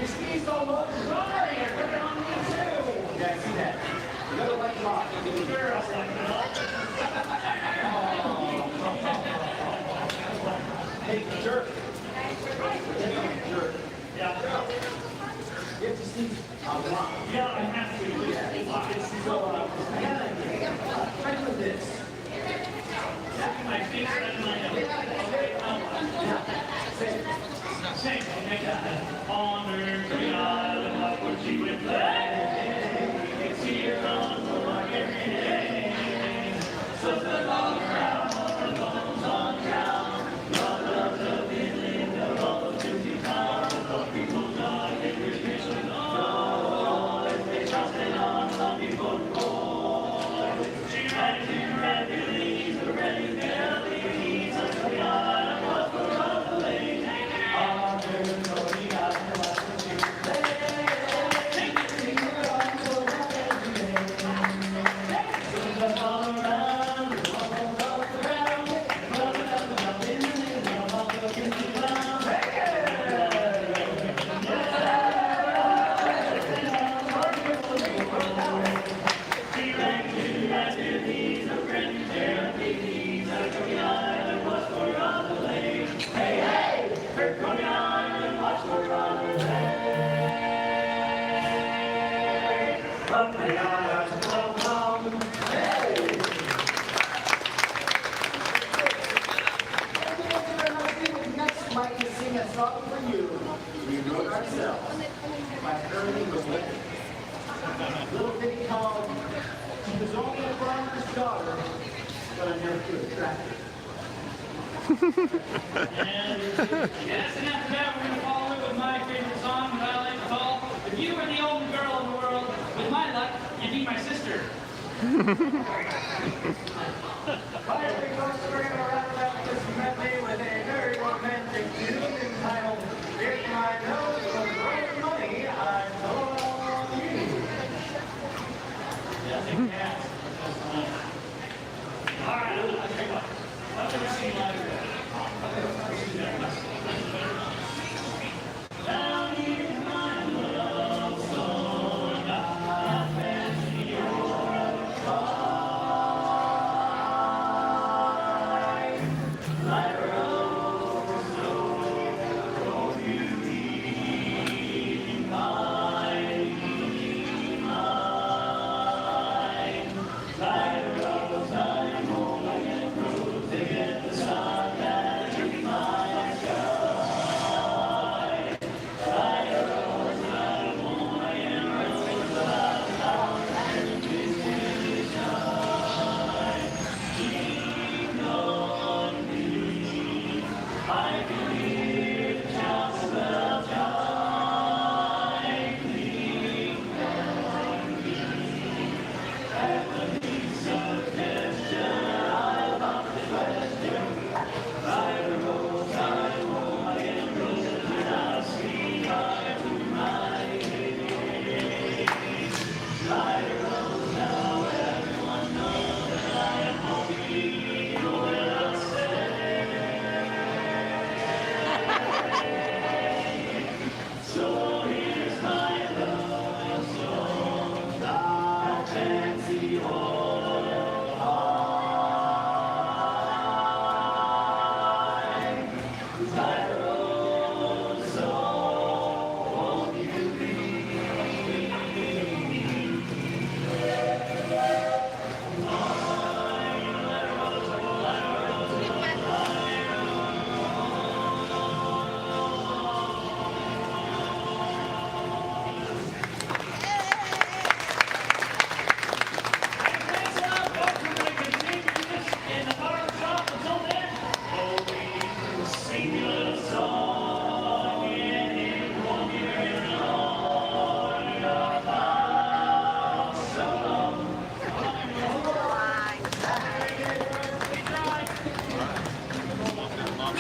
You squeezed all over. Sorry, I put it on me too. Yeah, I see that. You gotta like them off. Sure, I'll like them off. Hey, jerk. Jerk. Yeah. You have to see. Yeah, I have to. So, try to do this. My feet are in my sing, honor to the island of which you would play. It's here on the rock every day. So the long crown, the bones on crown, God of the feeling of all the 50 pounds, the people die, they wish to know. If they trust it on, some people go. She ran to refugees, the ready bellies, of the island was the rock of the lake. Little thing called, she was only a farmer's daughter, but I never could attract her. Yes, and after that, we're going to follow it with my favorite song that I like to call, If You Were the Only Girl in the World, with my luck, you'd be my sister. Hi, everyone, we're going to wrap up this medley with a very romantic tune entitled, If My Nose Was Worth Money, I'd Go. Yeah. All right, I'll tell you what. I've never seen live. Down here in my love song, I fancy your cry. Like a rose, so you be mine.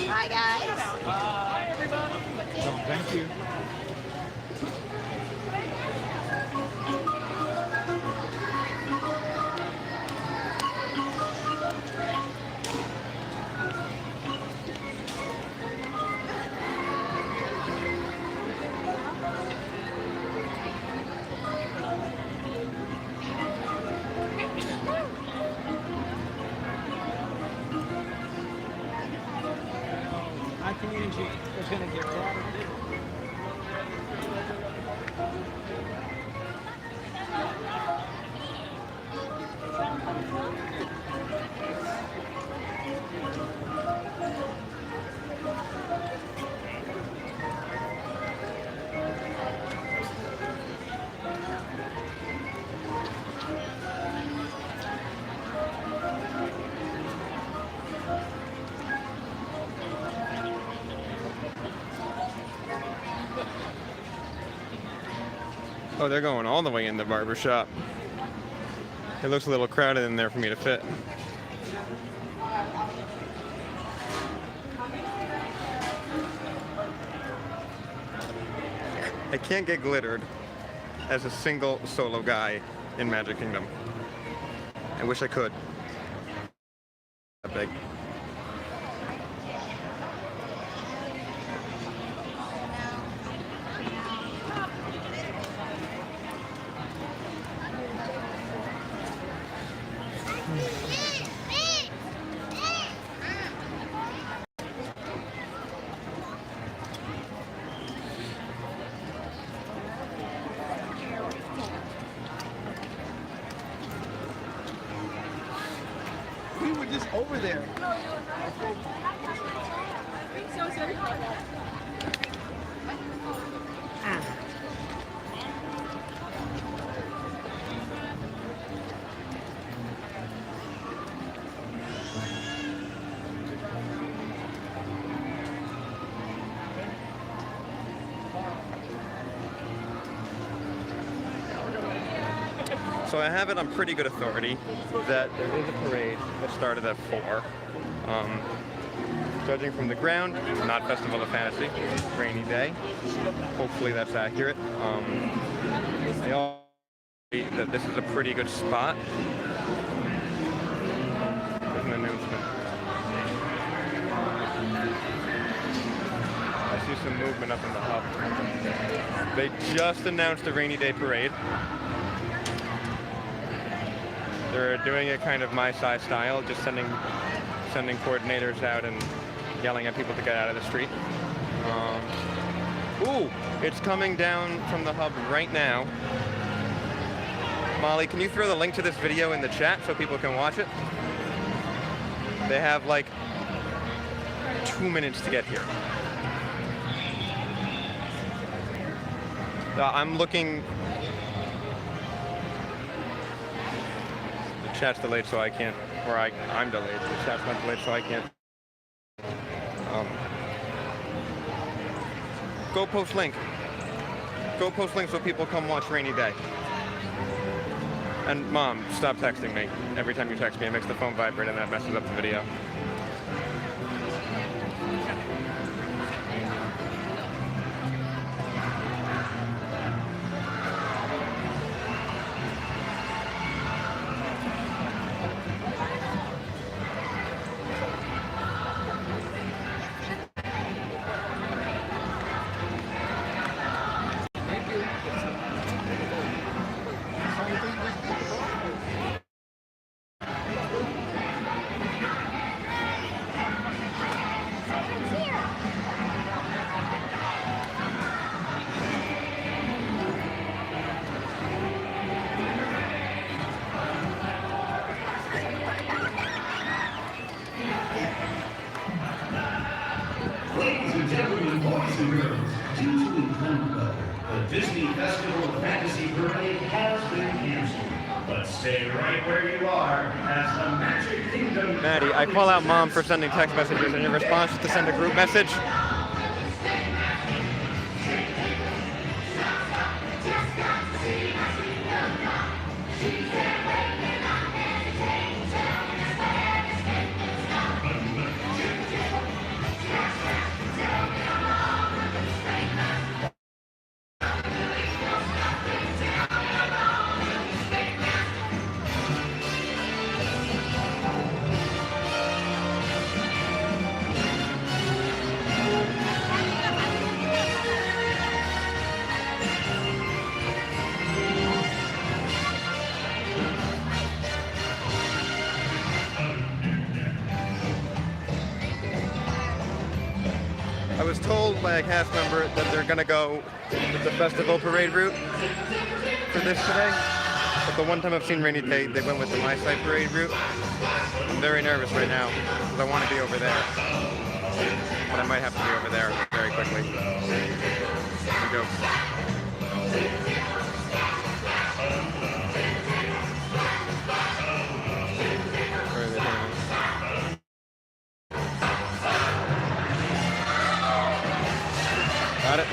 Bye, guys. Bye, everybody. Thank you. Oh, they're going all the way in the barber shop. It looks a little crowded in there for me to fit. I can't get glittered as a single solo guy in Magic Kingdom. I wish I could. That big. We were just over there. So I have it on pretty good authority that there is a parade that started at 4. Judging from the ground, not Festival of Fantasy, rainy day. Hopefully that's accurate. I also agree that this is a pretty good spot. There's an announcement. I see some movement up in the hub. They just announced a rainy day parade. They're doing it kind of my size style, just sending coordinators out and yelling at people to get out of the street. Ooh, it's coming down from the hub right now. Molly, can you throw the link to this video in the chat so people can watch it? They have like 2 minutes to get here. I'm looking. The chat's delayed, so I can't. Or I'm delayed. The chat's not delayed, so I can't. Go post link. Go post link so people come watch Rainy Day. And Mom, stop texting me. Every time you text me, it makes the phone vibrate and that messes up the video. Ladies and gentlemen, boys and girls, due to inclement weather, the Disney Festival of Fantasy Parade has been canceled. But stay right where you are, as the Magic Kingdom... Maddie, I call out Mom for sending text messages, and your response is to send a group message. I was told by a cast member that they're gonna go with the festival parade route for this today. But the one time I've seen Rainy Day, they went with the My Side parade route. I'm very nervous right now because I want to be over there. But I might have to be over there very quickly. Here we go. Where are they going? Got it.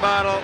Bottle.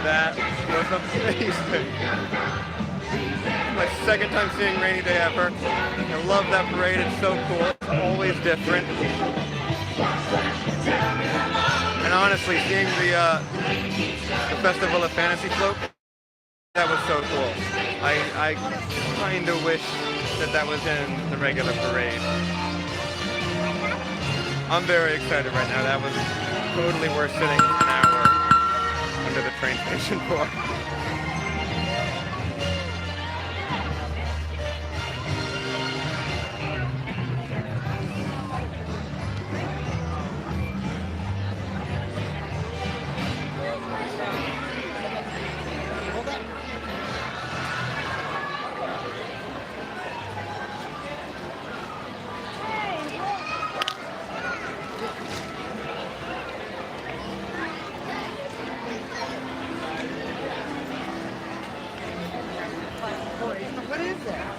That was amazing. My second time seeing Rainy Day ever. I love that parade. It's so cool. It's always different. And honestly, seeing the Festival of Fantasy Float, that was so cool. I kind of wish that was in the regular parade. I'm very excited right now. That was totally worth sitting an hour under the train station for. What is that?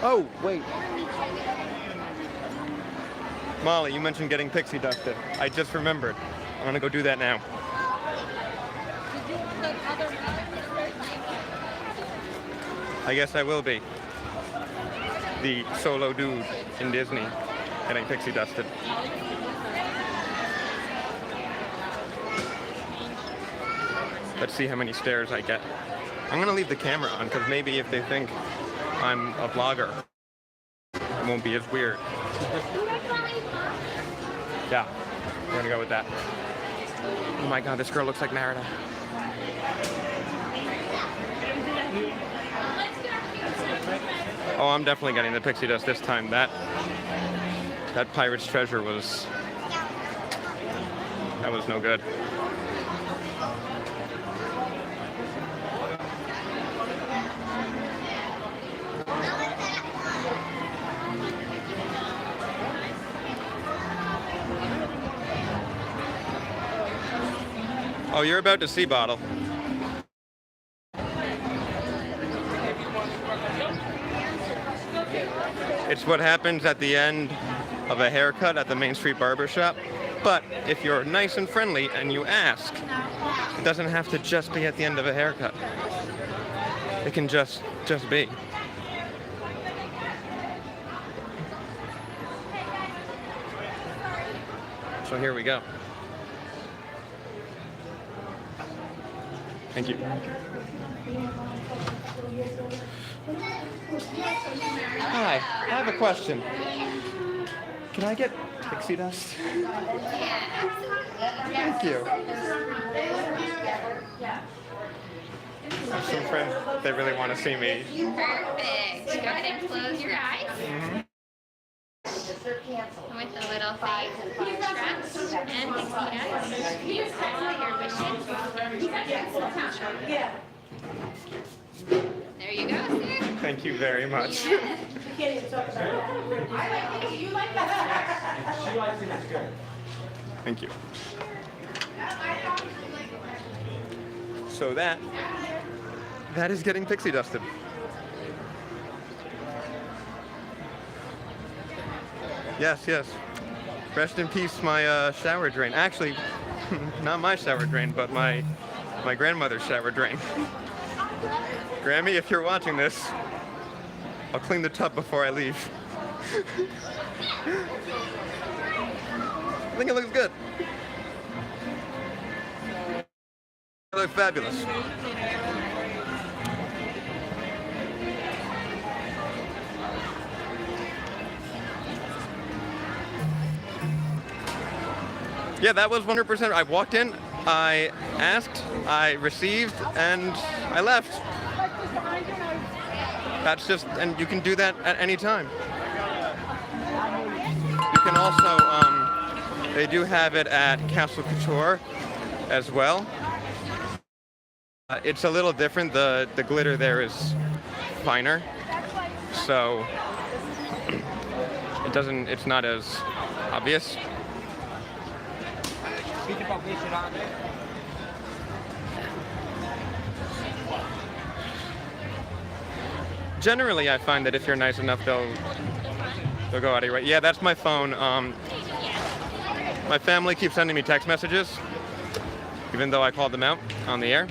Oh, wait. Molly, you mentioned getting pixie dusted. I just remembered. I'm gonna go do that now. I guess I will be the solo dude in Disney getting pixie dusted. Let's see how many stares I get. I'm gonna leave the camera on because maybe if they think I'm a vlogger, it won't be as weird. Yeah, we're gonna go with that. Oh my god, this girl looks like Narita. Oh, I'm definitely getting the pixie dust this time. That pirate's treasure was no good. Oh, you're about to see Bottle. It's what happens at the end of a haircut at the Main Street Barber Shop. But if you're nice and friendly and you ask, it doesn't have to just be at the end of a haircut. It can just be. So here we go. Thank you. Hi, I have a question. Can I get pixie dust? Thank you. I have some friends, they really want to see me. Perfect. Go ahead and close your eyes. With a little faith, trust, and pixie dust. Follow your wishes. There you go, sir. Thank you very much. Thank you. So that is getting pixie dusted. Yes. Rest in peace, my shower drain. Actually, not my shower drain, but my grandmother's shower drain. Grammy, if you're watching this, I'll clean the tub before I leave. I think it looks good. It looks fabulous. Yeah, that was 100%. I walked in, I asked, I received, and I left. That's just, and you can do that at any time. You can also, they do have it at Castle Couture as well. It's a little different. The glitter there is finer, so it's not as obvious. Generally, I find that if you're nice enough, they'll go out of your way. Yeah, that's my phone. My family keeps sending me text messages, even though I called them out on the air.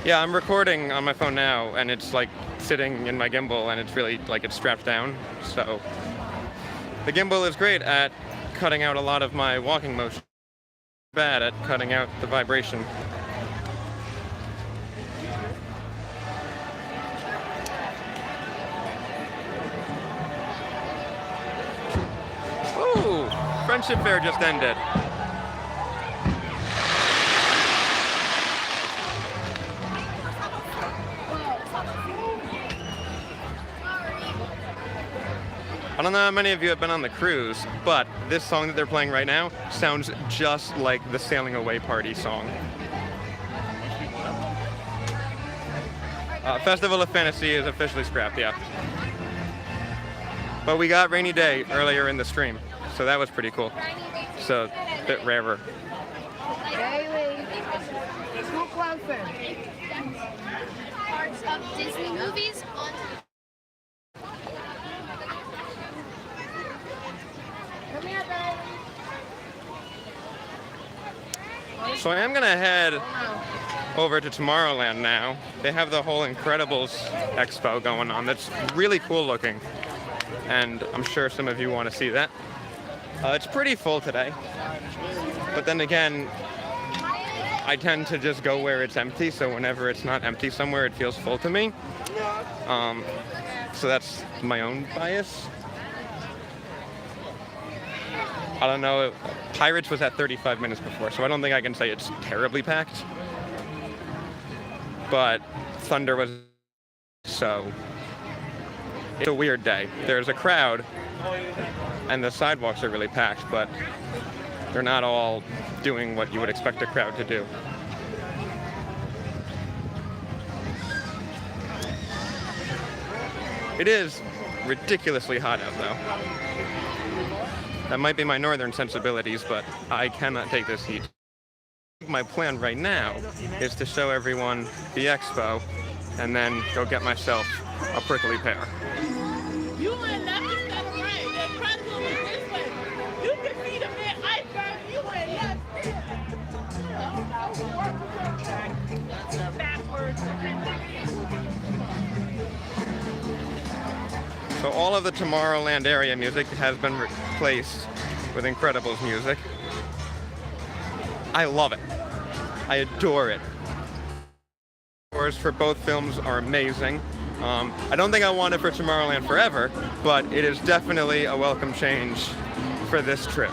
Yeah, I'm recording on my phone now, and it's like sitting in my gimbal, and it's really like it's strapped down. So the gimbal is great at cutting out a lot of my walking motion. Bad at cutting out the vibration. Ooh, Friendship Fair just ended. I don't know how many of you have been on the cruise, but this song that they're playing right now sounds just like the Sailing Away Party song. Festival of Fantasy is officially scrapped, yeah. But we got Rainy Day earlier in the stream, so that was pretty cool. So, a bit rarer. Bailey, too close in. Parts of Disney movies on. Come here, baby. So I am gonna head over to Tomorrowland now. They have the whole Incredibles expo going on. That's really cool looking. And I'm sure some of you want to see that. It's pretty full today. But then again, I tend to just go where it's empty, so whenever it's not empty somewhere, it feels full to me. So that's my own bias. I don't know, Pirates was at 35 minutes before, so I don't think I can say it's terribly packed. But Thunder was, so it's a weird day. There's a crowd, and the sidewalks are really packed, but they're not all doing what you would expect a crowd to do. It is ridiculously hot out, though. That might be my northern sensibilities, but I cannot take this heat. My plan right now is to show everyone the expo and then go get myself a prickly pear. You and nothing that's right. That pretzel was this way. You So all of the Tomorrowland area music has been replaced with Incredibles music. I love it. I adore it. Scores for both films are amazing. I don't think I want it for Tomorrowland forever, but it is definitely a welcome change for this trip.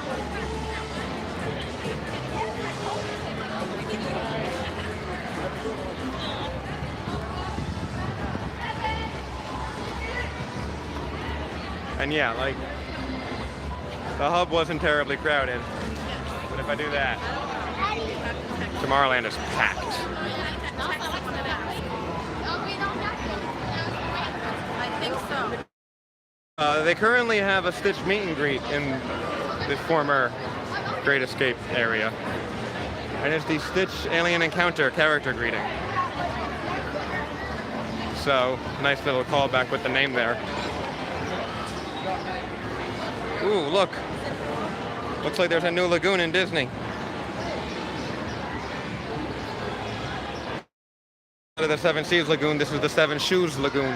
And yeah, like, the hub wasn't terribly crowded, but if I do that, Tomorrowland is packed. I think so. They currently have a Stitch meet and greet in the former Great Escape area. And it's the Stitch Alien Encounter character greeting. So, nice little callback with the name there. Ooh, look. Looks like there's a new lagoon in Disney. Instead of the Seven Seas Lagoon, this is the Seven Shoes Lagoon.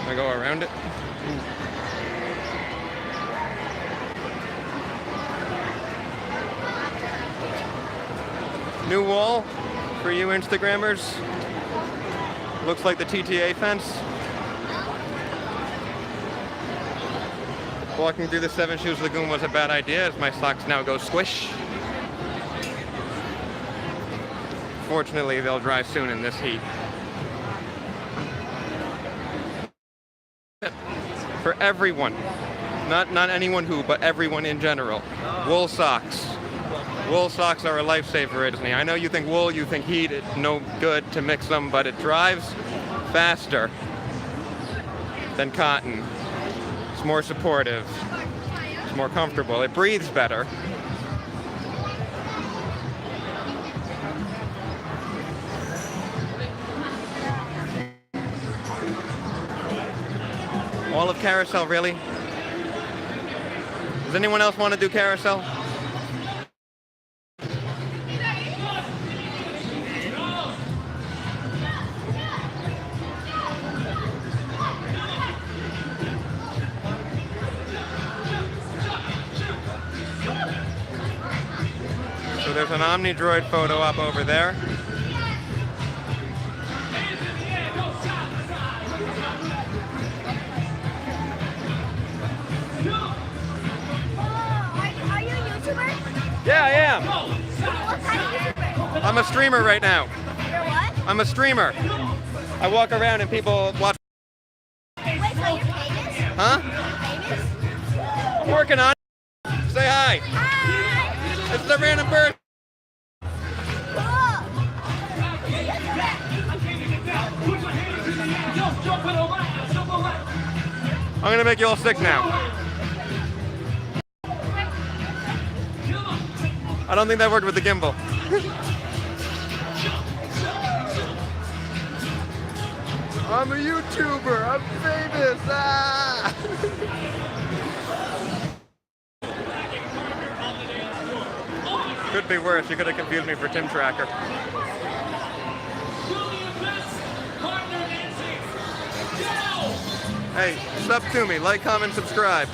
I go around it. New wall for you Instagrammers. Looks like the TTA fence. Walking through the Seven Shoes Lagoon was a bad idea as my socks now go squish. Fortunately, they'll dry soon in this heat. For everyone, not anyone who, but everyone in general. Wool socks. Wool socks are a lifesaver at Disney. I know you think wool, you think heat, it's no good to mix them, but it dries faster than cotton. It's more supportive. It's more comfortable. It breathes better. All of Carousel, really? Does anyone else want to do Carousel? So there's an Omnidroid photo up over there. Are you a YouTuber? Yeah, I am. What kind of YouTuber? I'm a streamer right now. You're what? I'm a streamer. I walk around and people watch. Wait, so you're famous? Huh? You're famous? I'm working on it. Say hi. Hi! This is a random bird. I'm gonna make you all sick now. I don't think that worked with the gimbal. I'm a YouTuber. I'm famous. Ah! Could be worse. You could have confused me for Tim Tracker. Hey, sub to me. Like, comment, subscribe.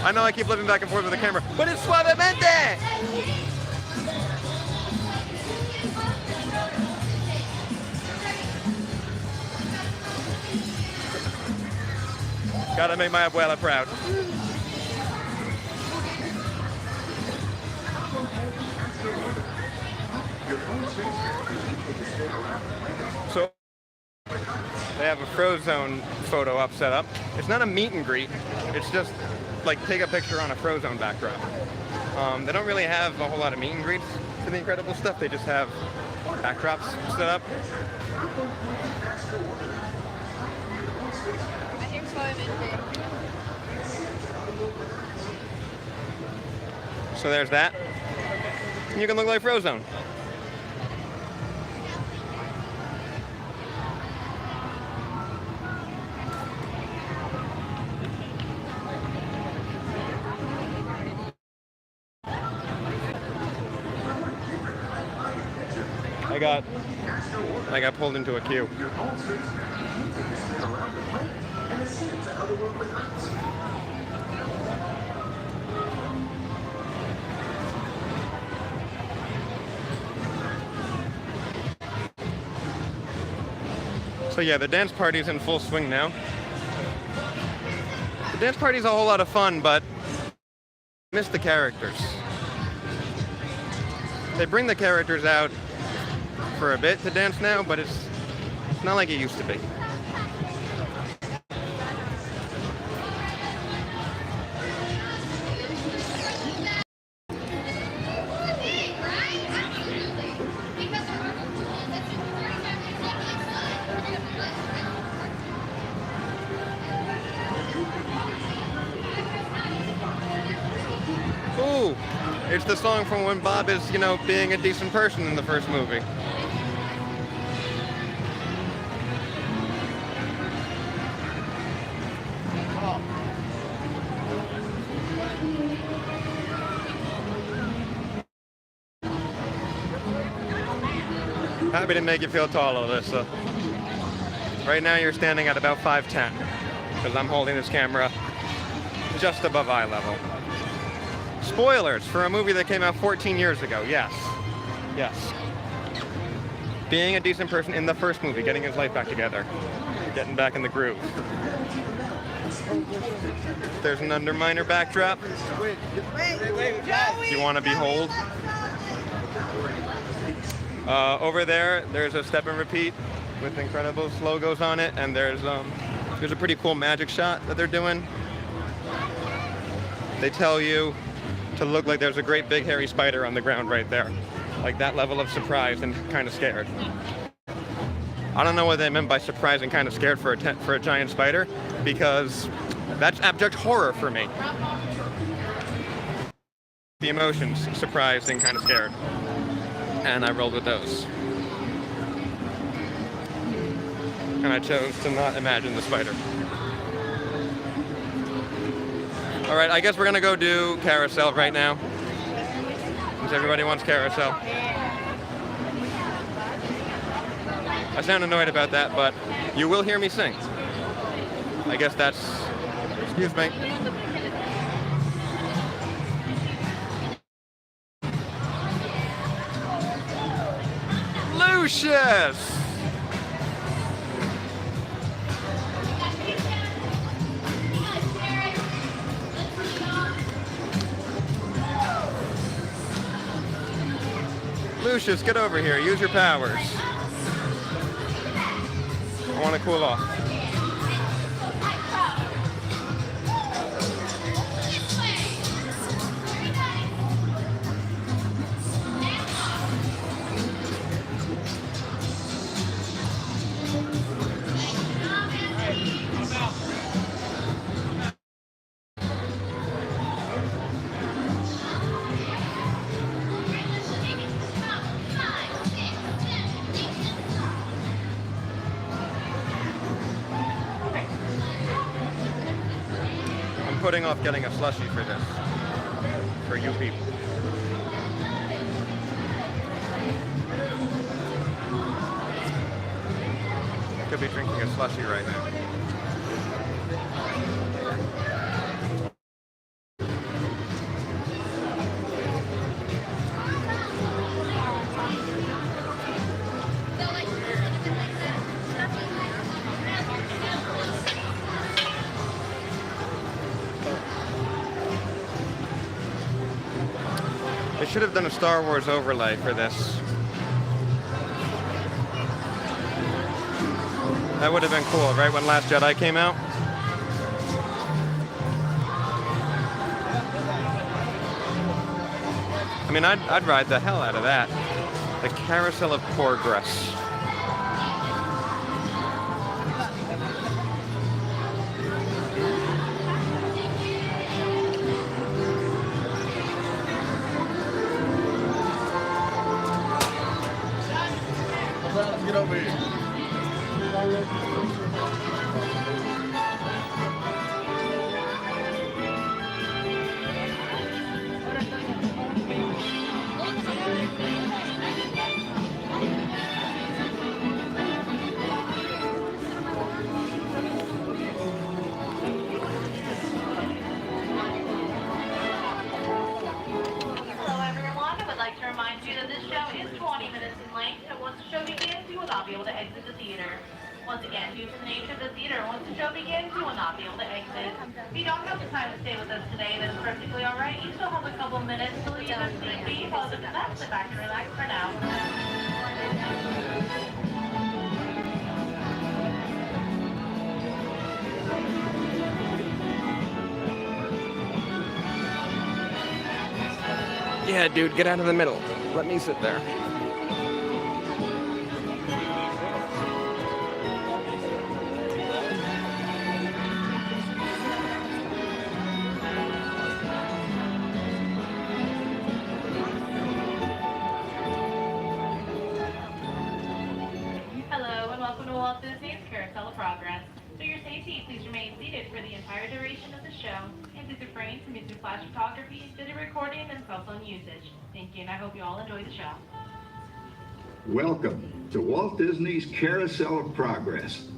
I know I keep flipping back and forth with the camera, but it's suavemente! Gotta make my abuela proud. So they have a Frozone photo up set up. It's not a meet and greet. It's just like take a picture on a Frozone backdrop. They don't really have a whole lot of meet and greets for the Incredible stuff. They just have backdrops set up. So there's that. And you can look like Frozone. I got pulled into a queue. So yeah, the dance party's in full swing now. The dance party's a whole lot of fun, but I miss the characters. They bring the characters out for a bit to dance now, but it's not like it used to be. Ooh, it's the song from when Bob is, being a decent person in the first movie. Happy to make you feel tall, Alyssa. Right now you're standing at about 5'10", because I'm holding this camera just above eye level. Spoilers for a movie that came out 14 years ago, yes. Yes. Being a decent person in the first movie, getting his life back together, getting back in the groove. There's an Underminer backdrop. You want to behold? Over there's a step and repeat with Incredibles logos on it, and there's a pretty cool magic shot that they're doing. They tell you to look like there's a great big hairy spider on the ground right there. Like that level of surprised and kind of scared. I don't know what they meant by surprised and kind of scared for a giant spider, because that's abject horror for me. The emotions, surprised and kind of scared. And I rolled with those. And I chose to not imagine the spider. All right, I guess we're gonna go do carousel right now, since everybody wants carousel. I sound annoyed about that, but you will hear me sing. I guess that's, excuse me. Lucius! Lucius, get over here. Use your powers. I want to cool off. Putting off getting a slushie for this, for you people. Could be drinking a slushie right now. They should have done a Star Wars overlay for this. That would have been cool, right when Last Jedi came out? I mean, I'd ride the hell out of that. The Carousel of Progress. Get over here. not be able to exit the theater. Once again, due to the nature of the theater, once the show begins, you will not be able to exit. If you don't have the time to stay with us today, that's perfectly alright. You still have a couple minutes to leave us sleepy. Other than that, sit back and relax for now. Yeah, dude, get out of the middle. Let me sit there. Hello and welcome to Walt Disney's Carousel of Progress. For your safety, please remain seated for the entire duration of the show, and please refrain from using flash photography, video recording, and cell phone usage. Thank you, and I hope you all enjoy the show. Welcome to Walt Disney's Carousel of Progress.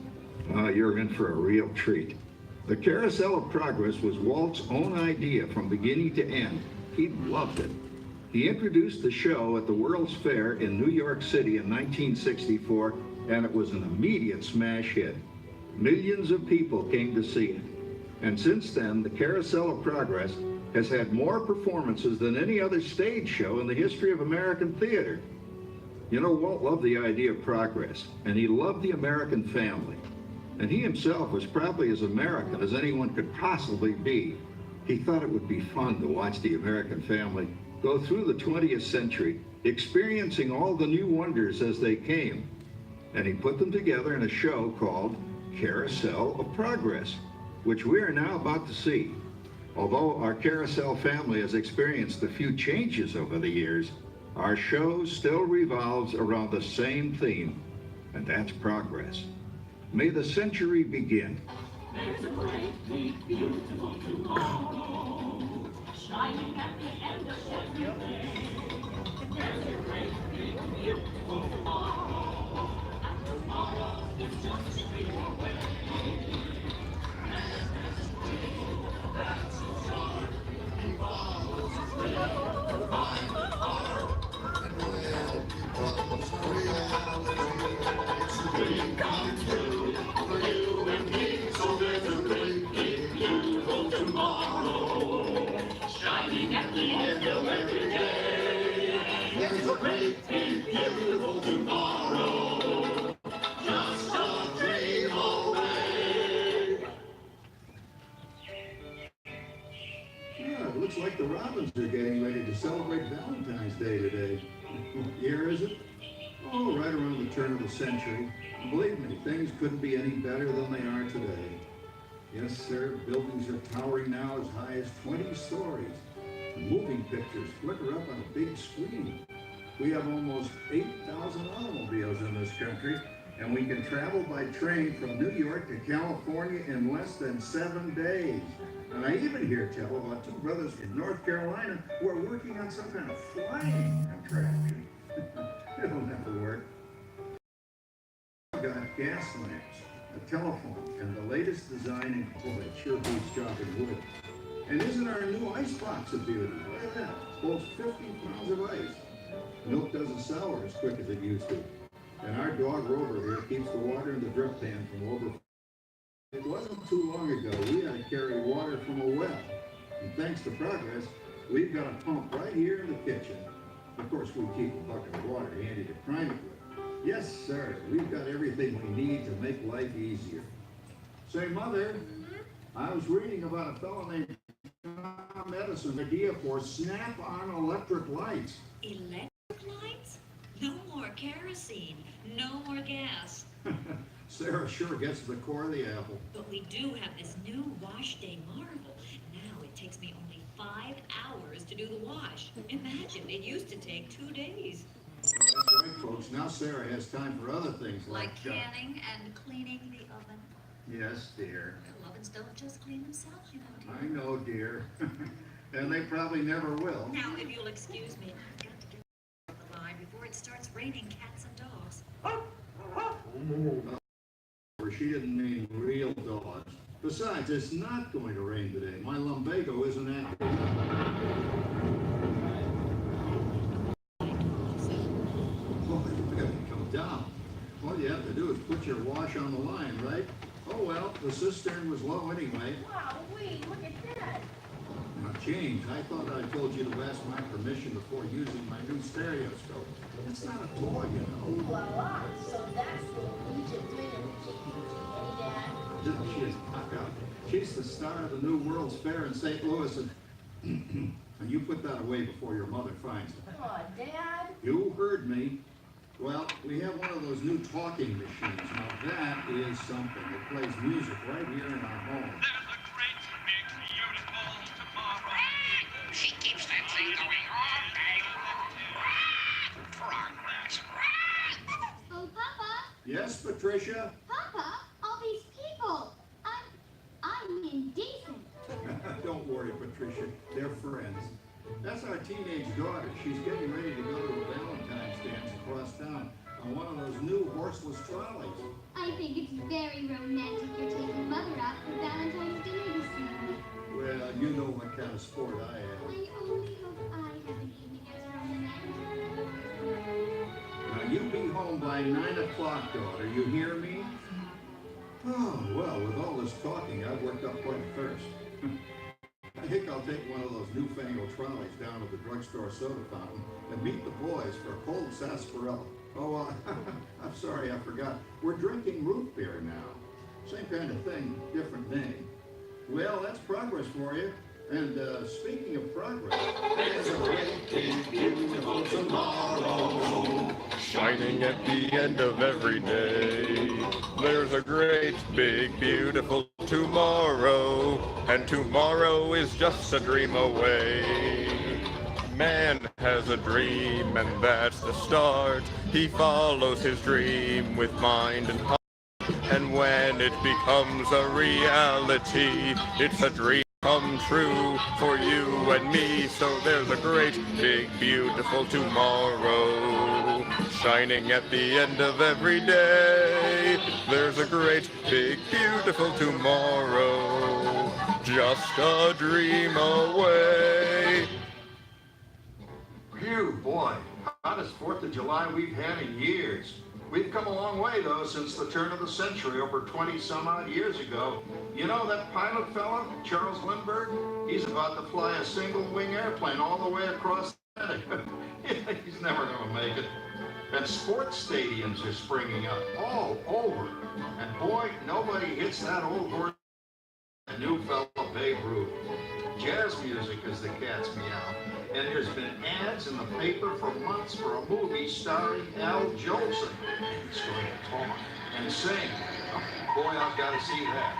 You're in for a real treat. The Carousel of Progress was Walt's own idea from beginning to end. He loved it. He introduced the show at the World's Fair in New York City in 1964, and it was an immediate smash hit. Millions of people came to see it. And since then, the Carousel of Progress has had more performances than any other stage show in the history of American theater. You know, Walt loved the idea of progress, and he loved the American family. And he himself was probably as American as anyone could possibly be. He thought it would be fun to watch the American family go through the 20th century, experiencing all the new wonders as they came. And he put them together in a show called Carousel of Progress, which we are now about to see. Although our Carousel family has experienced a few changes over the years, our show still revolves around the same theme, and that's progress. May the century begin. There's a great, big, beautiful tomorrow, shining at the end of every day. There's a great, big, beautiful tomorrow, and tomorrow is just a dream away. That's the start, evolves, it's a dream come true for you and me. So there's a great, big, beautiful tomorrow, shining at the end of every day. There's a great, big, beautiful tomorrow, just a dream away. Yeah, it looks like the Robins are getting ready to celebrate Valentine's Day today. What year is it? Oh, right around the turn of the century. Believe me, things couldn't be any better than they are today. Yes, sir, buildings are towering now as high as 20 stories. Moving pictures flicker up on a big screen. We have almost 8,000 automobiles in this country, and we can travel by train from New York to California in less than 7 days. And I even hear tell about two brothers in North Carolina who are working on some kind of flying contraption. It'll never work. I've got gas lamps, a telephone, and the latest design in that sure beats chopping wood. And isn't our new ice box a beauty? Look at that, holds 50 pounds of ice. Milk doesn't sour as quick as it used to. And our dog Rover here keeps the water in the drip pan from overflowing. It wasn't too long ago we had to carry water from a well. And thanks to progress, we've got a pump right here in the kitchen. Of course, we keep a bucket of water handy to prime it with. Yes, sir, we've got everything we need to make life easier. Say, Mother, I was reading about a fellow named Tom Edison's idea for snap-on electric lights. Electric lights? No more kerosene, no more gas. Sarah sure gets to the core of the apple. But we do have this new wash day marvel. Now it takes me only 5 hours to do the wash. Imagine, it used to take 2 days. Well, that's right, folks. Now Sarah has time for other things Like canning and cleaning the oven. Yes, dear. Well, ovens don't just clean themselves, you know, dear. I know, dear. And they probably never will. Now, if you'll excuse me, I've got to get off the line before it starts raining cats and dogs. She didn't mean real dogs. Besides, it's not going to rain today. My lumbago isn't active. Oh, you better come down. Well, you put your wash on the line, right? Oh well, the cistern was low anyway. Wow, look at that. Now, James, I thought I told you to ask my permission before using my new stereoscope. It's not a toy, you know. Ooh la la. So that's what Egypt doing in the Dad. She is knocked out. She's the star of the New World's Fair in St. Louis, and you put that away before your mother finds it. Oh, Dad. You heard me. Well, we have one of those new talking machines. Now that is something. It plays music right here in our home. There's a great, big, beautiful tomorrow. She keeps that thing going all day long. Progress. Oh, Papa. Yes, Patricia? Papa, all these people. I'm indecent. Don't worry, Patricia. They're friends. That's our teenage daughter. She's getting ready to go to a Valentine's dance across town on one of those new horseless trolleys. I think it's very romantic you're taking Mother out for Valentine's dinner this evening. Well, you know what kind of sport I am. I only hope I have an evening as romantic. Now, you be home by 9 o'clock, daughter. You hear me? Oh, well, with all this talking, I've worked up quite a thirst. I think I'll take one of those newfangled trolleys down to the drugstore soda fountain and meet the boys for a cold sarsaparilla. Oh, I'm sorry, I forgot. We're drinking root beer now. Same kind of thing, different name. Well, that's progress for you. And speaking of progress, there's a great big beautiful tomorrow. Shining at the end of every day. There's a great, big, beautiful tomorrow, and tomorrow is just a dream away. Man has a dream, and that's the start. He follows his dream with mind and heart, and when it becomes a reality, it's a dream come true for you and me. So there's a great, big, beautiful tomorrow, shining at the end of every day. There's a great, big, beautiful tomorrow, just a dream away. Phew, boy, hottest 4th of July we've had in years. We've come a long way, though, since the turn of the century, over 20-some-odd years ago. You know that pilot fella, Charles Lindbergh? He's about to fly a single-wing airplane all the way across the Atlantic. He's never going to make it. And sports stadiums are springing up all over. And boy, nobody hits that old horse, the new fella, Babe Ruth. Jazz music is the cat's meow. And there's been ads in the paper for months for a movie starring Al Jolson. He's going to talk and sing. Oh, boy, I've got to see that.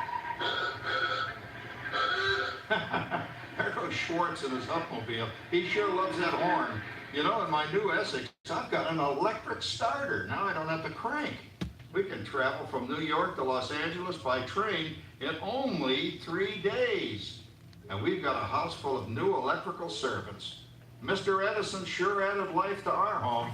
There goes Schwartz in his Huffmobile. He sure loves that horn. You know, in my new Essex, I've got an electric starter. Now I don't have to crank. We can travel from New York to Los Angeles by train in only 3 days. And we've got a house full of new electrical servants. Mr. Edison sure added life to our home.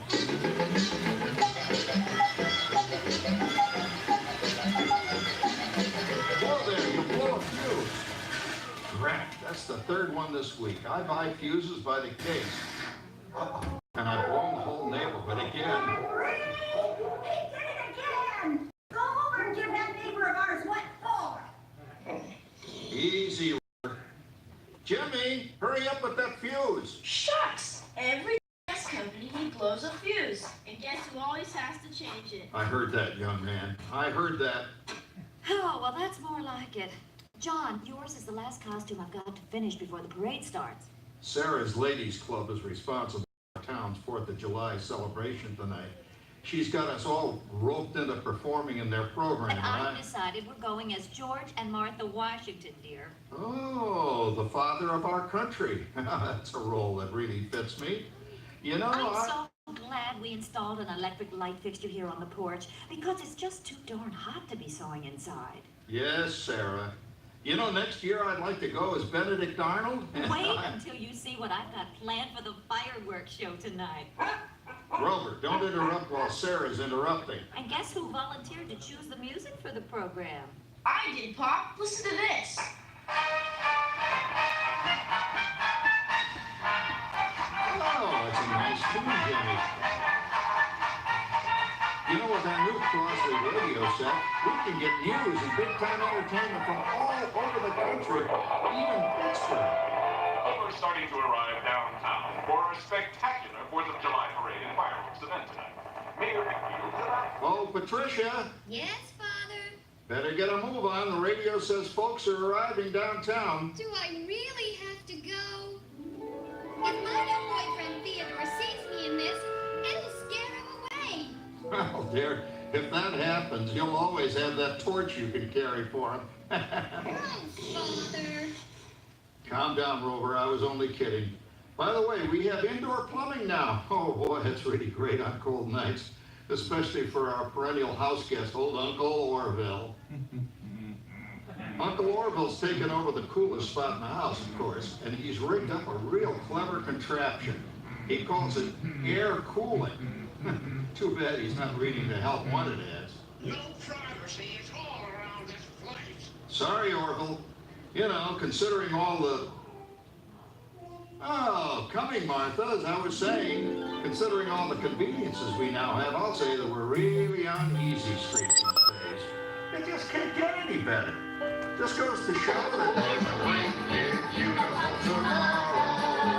Whoa there, you blow a fuse. Rat, that's the 3rd one this week. I buy fuses by the case. Uh-oh. And I've blown the whole neighborhood again. He did it again! Go over and give that neighbor of ours what for! Easy. Jimmy, hurry up with that fuse. Shucks! Every gas company he blows a fuse. And guess who always has to change it? I heard that, young man. I heard that. Oh, well, that's more like it. John, yours is the last costume I've got to finish before the parade starts. Sarah's Ladies Club is responsible for our town's 4th of July celebration tonight. She's got us all roped into performing in their program. And I've decided we're going as George and Martha Washington, dear. Oh, the father of our country. That's a role that really fits me. You know, I'm so glad we installed an electric light fixture here on the porch, because it's just too darn hot to be sewing inside. Yes, Sarah. You know, next year I'd like to go as Benedict Arnold. Wait until you see what I've got planned for the fireworks show tonight. Grover, don't interrupt while Sarah's interrupting. And guess who volunteered to choose the music for the program? I did, Pop. Listen to this. Oh, that's a nice tune, Jimmy. You know with our new Crossley radio set, we can get news and big-time entertainment from all over the country, even Pittsburgh. We're starting to arrive downtown for a spectacular 4th of July parade and fireworks event tonight. Mayor Pickfield's about. Oh, Patricia, Yes, Father? better get a move on. The radio says folks are arriving downtown. Do I really have to go? If my new boyfriend Theodore sees me in this, it'll scare him away. Well, dear, if that happens, you'll always have that torch you can carry for him. Oh, Father. Calm down, Rover. I was only kidding. By the way, we have indoor plumbing now. Oh, boy, that's really great on cold nights, especially for our perennial house guest, old Uncle Orville. Uncle Orville's taken over the coolest spot in the house, of course, and he's rigged up a real clever contraption. He calls it air cooling. Too bad he's not reading the help wanted ads. No privacy is all around this place. Sorry, Orville. You know, considering all the... Oh, coming, Martha, as I was saying, considering all the conveniences we now have, I'll say that we're really on easy street these days. It just can't get any better. Just goes to show that there's a great big beautiful tomorrow,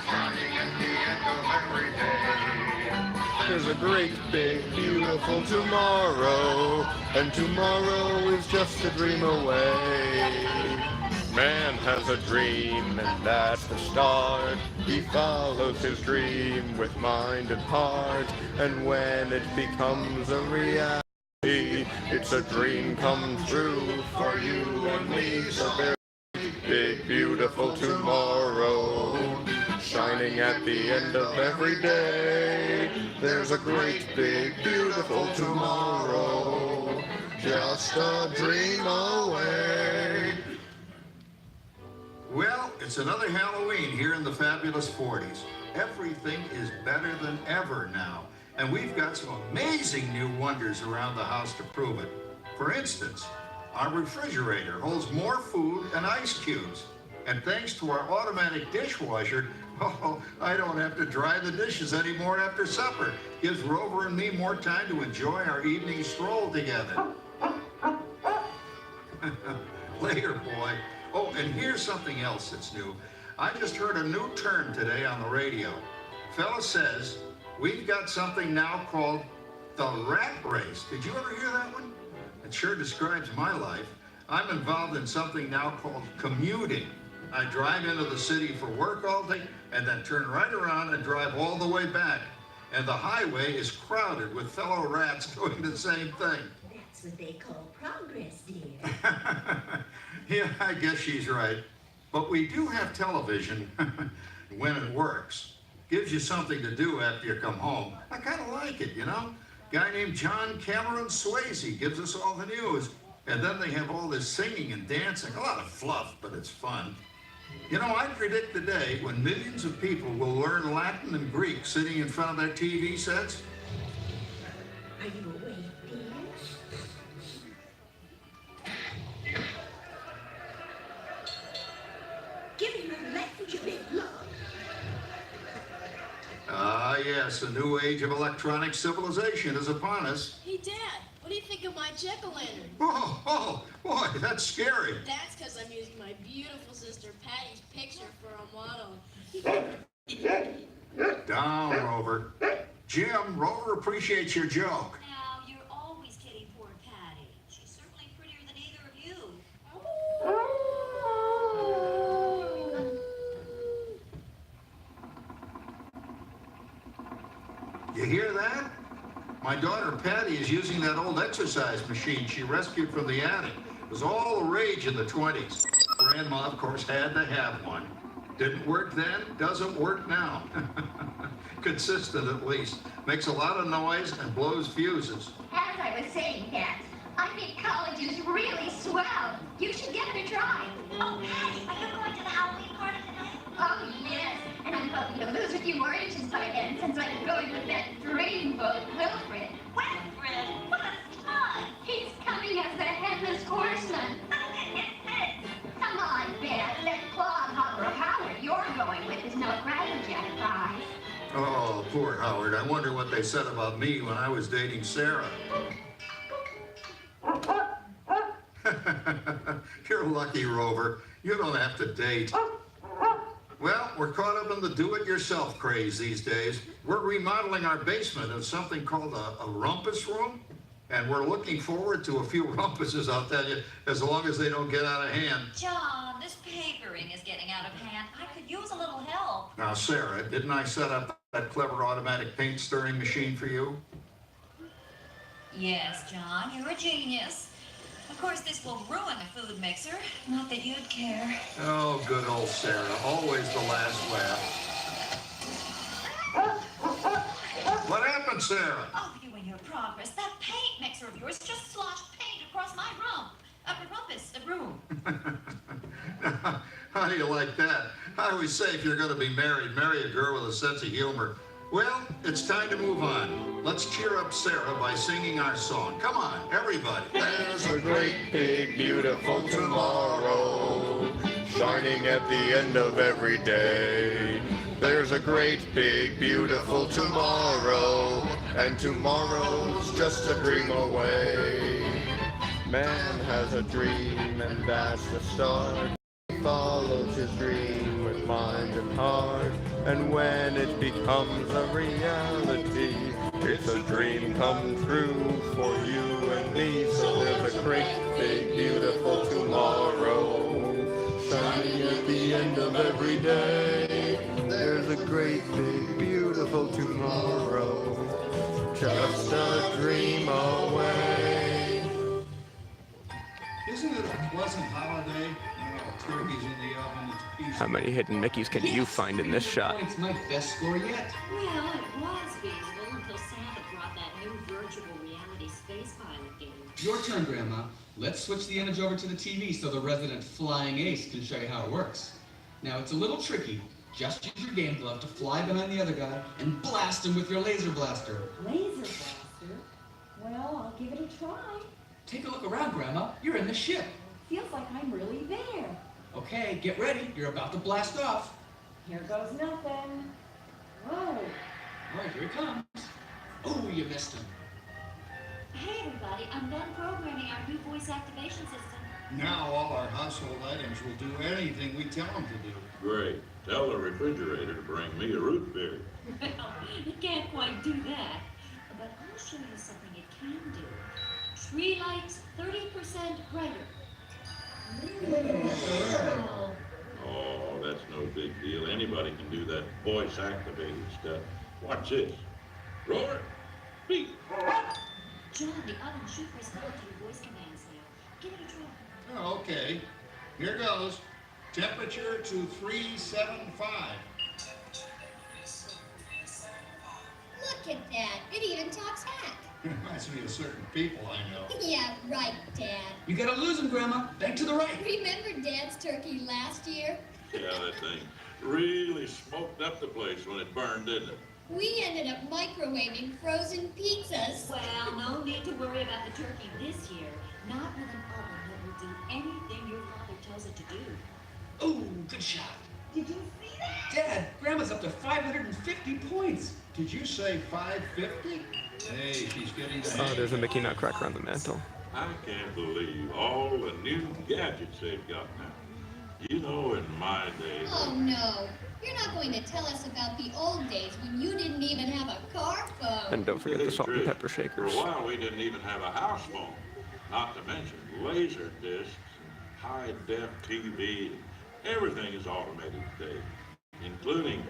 shining at the end of every day. There's a great big beautiful tomorrow, and tomorrow is just a dream away. Man has a dream, and at the start, he follows his dream with mind and heart, and when it becomes a reality, it's a dream come true for you and me. So there's a big beautiful tomorrow, shining at the end of every day. There's a great big beautiful tomorrow, just a dream away. Well, it's another Halloween here in the fabulous 40s. Everything is better than ever now, and we've got some amazing new wonders around the house to prove it. For instance, our refrigerator holds more food and ice cubes, and thanks to our automatic dishwasher, oh, I don't have to dry the dishes anymore after supper. Gives Rover and me more time to enjoy our evening stroll together. Later, boy. Oh, and here's something else that's new. I just heard a new term today on the radio. Fella says we've got something now called the rat race. Did you ever hear that one? It sure describes my life. I'm involved in something now called commuting. I drive into the city for work all day and then turn right around and drive all the way back. And the highway is crowded with fellow rats doing the same thing. That's what they call progress, dear. Yeah, I guess she's right. But we do have television when it works. Gives you something to do after you come home. I kind of like it, you know? Guy named John Cameron Swayze gives us all the news. And then they have all this singing and dancing. A lot of fluff, but it's fun. You know, I predict the day when millions of people will learn Latin and Greek sitting in front of their TV sets. Are you awake, dear? Give me your message, you big love. Ah, yes, a new age of electronic civilization is upon us. Hey, Dad, what do you think of my jack-o'-lantern? Oh, boy, that's scary. That's because I'm using my beautiful sister Patty's picture for a model. Down, Rover. Jim, Rover appreciates your joke. Now, you're always kidding poor Patty. She's certainly prettier than either of you. You hear that? My daughter Patty is using that old exercise machine she rescued from the attic. It was all the rage in the 20s. Grandma, of course, had to have one. Didn't work then, doesn't work now. Consistent, at least. Makes a lot of noise and blows fuses. As I was saying, Dad, I think college is really swell. You should give it a try. Oh, Patty, are you going to the Halloween party tonight? Oh, yes. And I'm hoping to lose a few more inches by then, since I'm going with that dreamboat Wilfred. Wilfred, what a stud! He's coming as the headless horseman. Come on, Beth. That clodhopper Howard you're going with is no crackerjack prize. Oh, poor Howard. I wonder what they said about me when I was dating Sarah. You're lucky, Rover. You don't have to date. Well, we're caught up in the do-it-yourself craze these days. We're remodeling our basement in something called a rumpus room, and we're looking forward to a few rumpuses, I'll tell you, as long as they don't get out of hand. John, this papering is getting out of hand. I could use a little help. Now, Sarah, didn't I set up that clever automatic paint stirring machine for you? Yes, John, you're a genius. Of course, this will ruin a food mixer. Not that you'd care. Oh, good old Sarah. Always the last laugh. What happened, Sarah? Oh, you and your progress. That paint mixer of yours just sloshed paint across my room. How do you like that? I always say if you're going to be married, marry a girl with a sense of humor. Well, it's time to move on. Let's cheer up Sarah by singing our song. Come on, everybody. There's a great, big, beautiful tomorrow, shining at the end of every day. There's a great, big, beautiful tomorrow, and tomorrow's just a dream away. Man has a dream, and that's the start. He follows his dream with mind and heart, and when it becomes a reality, it's a dream come true for you and me. So there's a great, big, beautiful tomorrow, shining at the end of every day. There's a great, big, beautiful tomorrow, just a dream away. Isn't it a pleasant holiday? Turkey's in the oven. How many hidden Mickeys can you find in this shot? It's my best score yet. Well, it was feasible until Santa brought that new virtual reality space pilot game. Your turn, Grandma. Let's switch the image over to the TV so the resident flying ace can show you how it works. Now, it's a little tricky. Just use your game glove to fly behind the other guy and blast him with your laser blaster. Laser blaster? Well, I'll give it a try. Take a look around, Grandma. You're in the ship. Feels like I'm really there. Okay, get ready. You're about to blast off. Here goes nothing. Whoa. All right, here he comes. Oh, you missed him. Hey, everybody, I'm done programming our new voice activation system. Now all our household items will do anything we tell them to do. Great. Tell the refrigerator to bring me a root beer. Well, it can't quite do that. But I'll show you something it can do. Tree lights 30% brighter. Oh, that's no big deal. Anybody can do that voice-activated stuff. Watch this. Roar, beat. John, the oven should respond to your voice commands now. Give it a try. Oh, okay. Here goes. Temperature to 375. Look at that. It even talks back. Reminds me of certain people I know. Yeah, right, Dad. You gotta lose him, Grandma. Back to the right. Remember Dad's turkey last year? Yeah, that thing really smoked up the place when it burned, didn't it? We ended up microwaving frozen pizzas. Well, no need to worry about the turkey this year. Not with an oven that will do anything your father tells it to do. Oh, good shot. Did you see that? Dad, Grandma's up to 550 points. Did you say 550? Hey, she's getting the Oh, there's a Mickey Nutcracker on the mantle. I can't believe all the new gadgets they've got now. You know, in my day... Oh, no. You're not going to tell us about the old days when you didn't even have a car phone. And don't forget the salt and pepper For shakers. a while, we didn't even have a house phone. Not to mention laser discs, high-def TV. Everything is automated today, including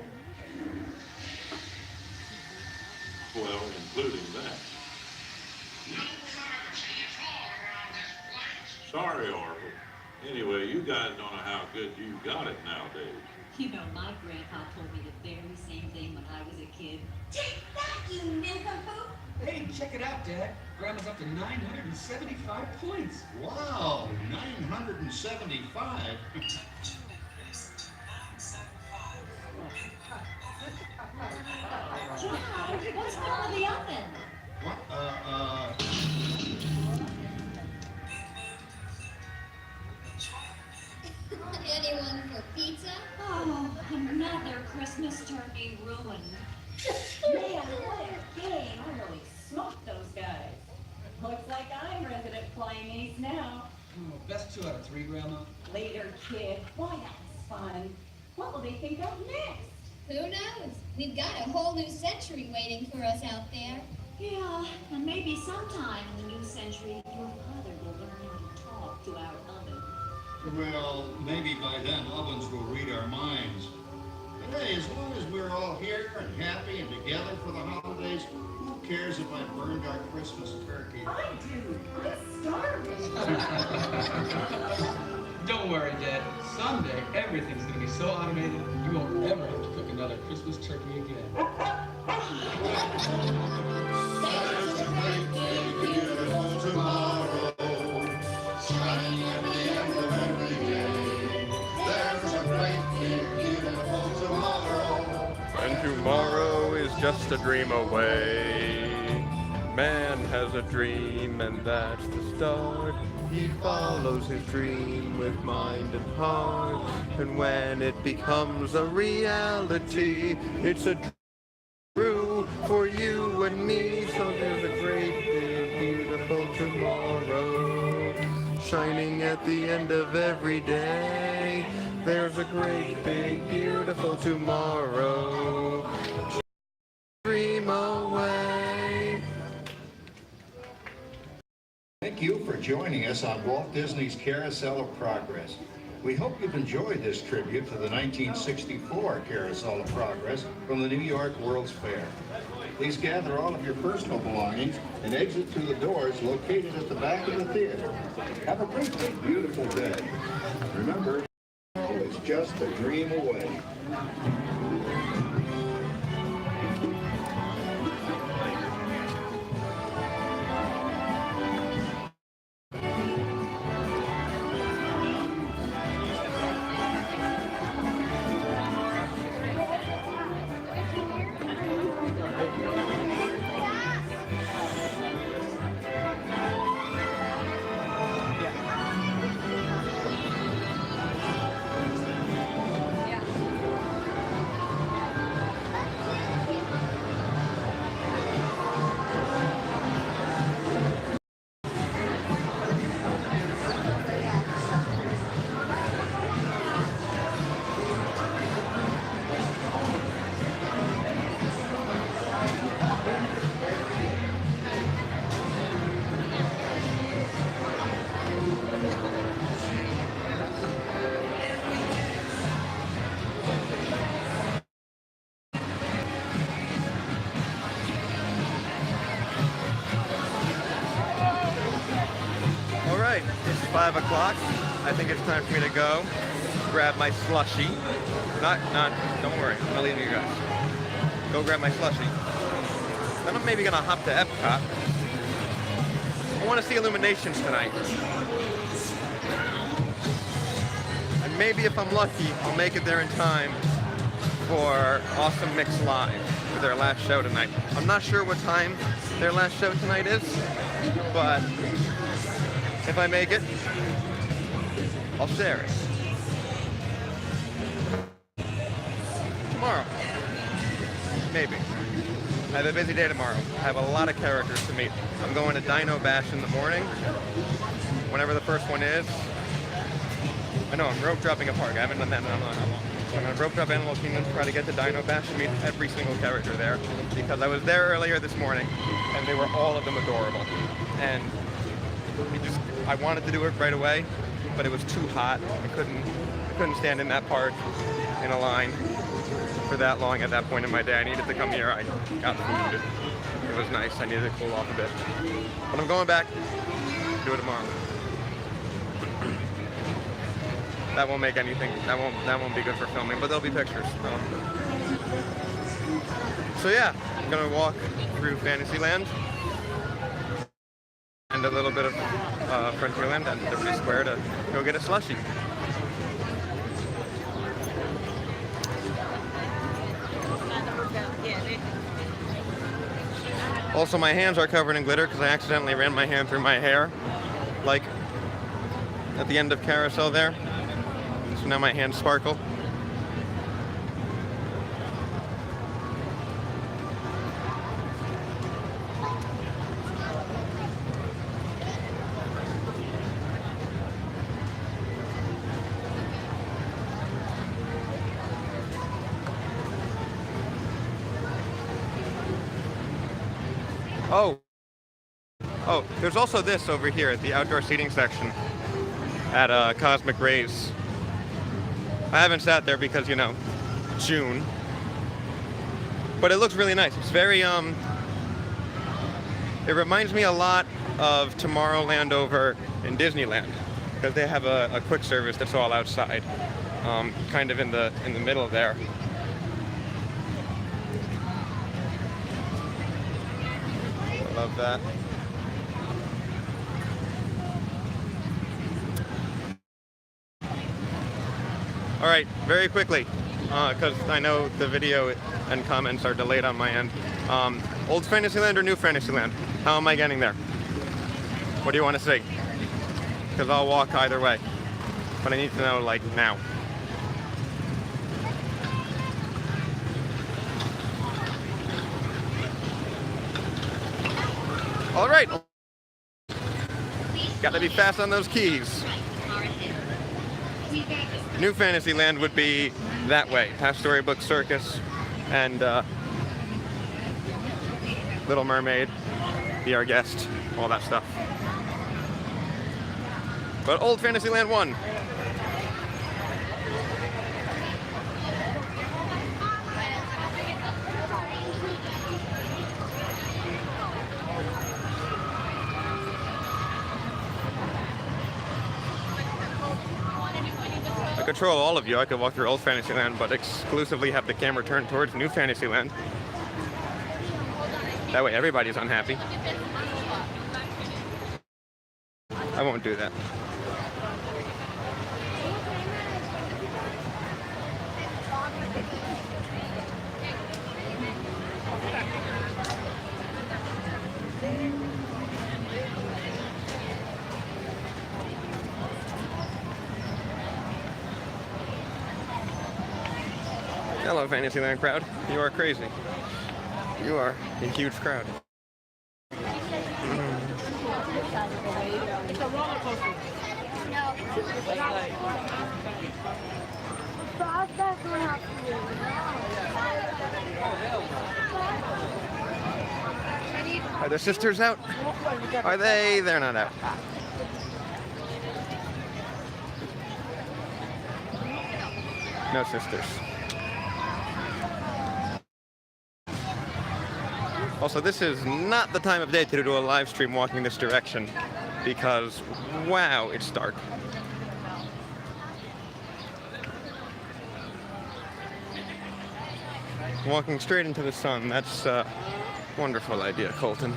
that. Sorry, Orville. Anyway, you guys don't know how good you got it nowadays. You know, my grandpa told me the very same thing when I was a kid. Take that, you nincompoop! Hey, check it out, Dad. Grandma's up to 975 points. Wow, 975. John, what's wrong with the oven? What? Anyone for pizza? Oh, another Christmas turkey ruined. Man, what a game. I really smoked those guys. Looks like I'm resident flying ace now. Oh, best 2 out of 3, Grandma. Later, kid. Why, that was fun. What will they think of next? Who knows? We've got a whole new century waiting for us out there. Yeah, and maybe sometime in the new century, your father will learn how to talk to our oven. Well, maybe by then ovens will read our minds. But hey, as long as we're all here and happy and together for the holidays, who cares if I burned our Christmas turkey? I do. I'm starving. Don't worry, Dad. Someday, everything's gonna be so automated, you won't ever have to cook another Christmas turkey again. There's a great big beautiful tomorrow, shining at the end of every day. There's a great big beautiful tomorrow. And tomorrow is just a dream away. Man has a dream and that's the start. He follows his dream with mind and heart. And when it becomes a reality, it's a true for you and me. So there's a great big beautiful tomorrow, shining at the end of every day. There's a great big beautiful tomorrow. Dream away. Thank you for joining us on Walt Disney's Carousel of Progress. We hope you've enjoyed this tribute to the 1964 Carousel of Progress from the New York World's Fair. Please gather all of your personal belongings and exit through the doors located at the back of the theater. Have a great big beautiful day. Remember, it's just a dream away. Alright, it's 5 o'clock. I think it's time for me to go grab my slushie. Don't worry, I'm not leaving you guys. Go grab my slushie. Then I'm maybe gonna hop to Epcot. I want to see Illuminations tonight. And maybe if I'm lucky, I'll make it there in time for Awesome Mix Live for their last show tonight. I'm not sure what time their last show tonight is, but if I make it, I'll share it. Tomorrow. Maybe. I have a busy day tomorrow. I have a lot of characters to meet. I'm going to Dino Bash in the morning, whenever the first one is. I know, I'm rope dropping a park. I haven't done that in a long. So I'm going to rope drop Animal Kingdom to try to get to Dino Bash and meet every single character there. Because I was there earlier this morning, and they were all of them adorable. And I wanted to do it right away, but it was too hot. I couldn't stand in that park in a line for that long at that point in my day. I needed to come here. I got food. It was nice. I needed to cool off a bit. But I'm going back to do it tomorrow. That won't make anything. That won't be good for filming, but there'll be pictures. So yeah, I'm gonna walk through Fantasyland and a little bit of Frontierland and Liberty Square to go get a slushie. Also, my hands are covered in glitter because I accidentally ran my hand through my hair, like at the end of Carousel there. So now my hands sparkle. Oh, there's also this over here at the outdoor seating section at Cosmic Rays. I haven't sat there because, you know, June. But it looks really nice. It's very, it reminds me a lot of Tomorrowland over in Disneyland, because they have a quick service that's all outside, kind of in the middle there. I love that. All right, very quickly, because I know the video and comments are delayed on my end. Old Fantasyland or New Fantasyland? How am I getting there? What do you want to see? Because I'll walk either way, but I need to know, like, now. All right. Gotta be fast on those keys. New Fantasyland would be that way, past Storybook Circus and Little Mermaid, Be Our Guest, all that stuff. But Old Fantasyland won. I control all of you. I could walk through Old Fantasyland, but exclusively have the camera turned towards New Fantasyland. That way everybody's unhappy. I won't do that. Hello, Fantasyland crowd. You are crazy. You are a huge crowd. It's a roller coaster. No. Are the sisters out? Are they? They're not out. No sisters. Also, this is not the time of day to do a live stream walking this direction because, wow, it's dark. Walking straight into the sun, that's a wonderful idea, Colton.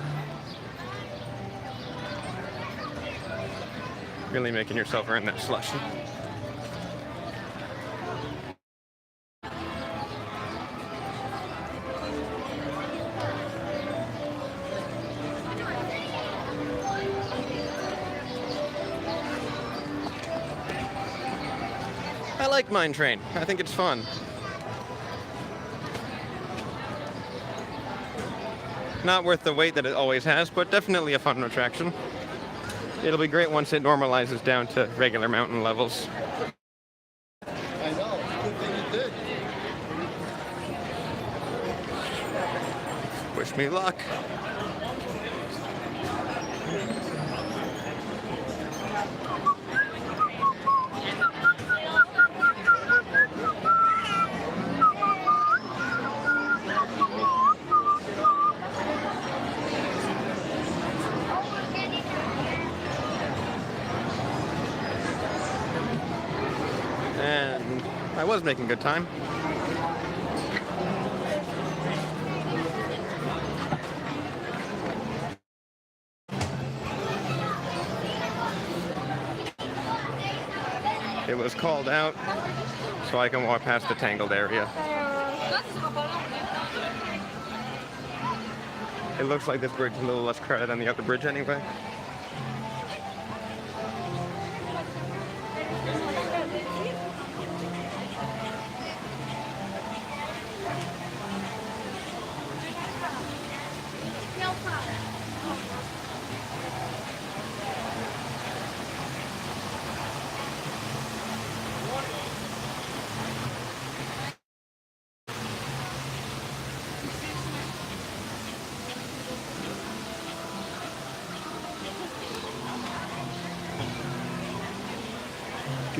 Really making yourself earn that slushie. I like Mine Train. I think it's fun. Not worth the wait that it always has, but definitely a fun attraction. It'll be great once it normalizes down to regular mountain levels. I know. Good thing you did. Wish me luck. And I was making good time. It was called out, so I can walk past the tangled area. It looks like this bridge is a little less crowded than the other bridge anyway.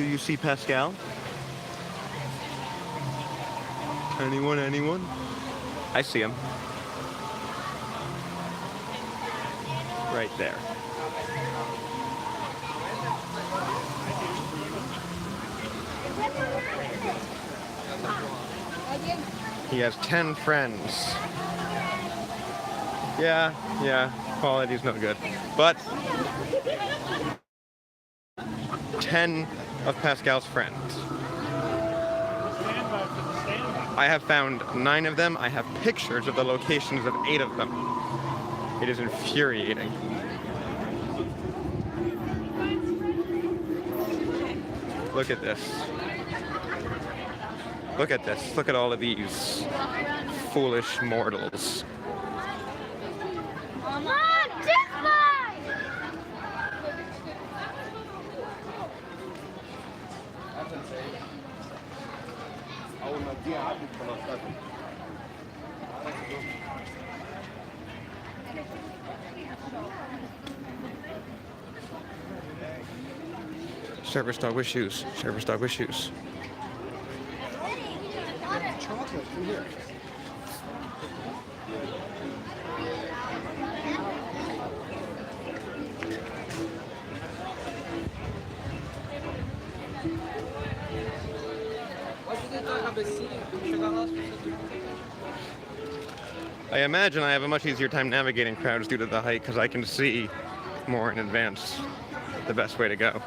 Do you see Pascal? Anyone? Anyone? I see him. Right there. He has 10 friends. Yeah, quality's no good. But 10 of Pascal's friends. I have found 9 of them. I have pictures of the locations of 8 of them. It is infuriating. Look at this. Look at this. Look at all of these foolish mortals. Service dog with shoes. Service dog with shoes. I imagine I have a much easier time navigating crowds due to the height because I can see more in advance the best way to go.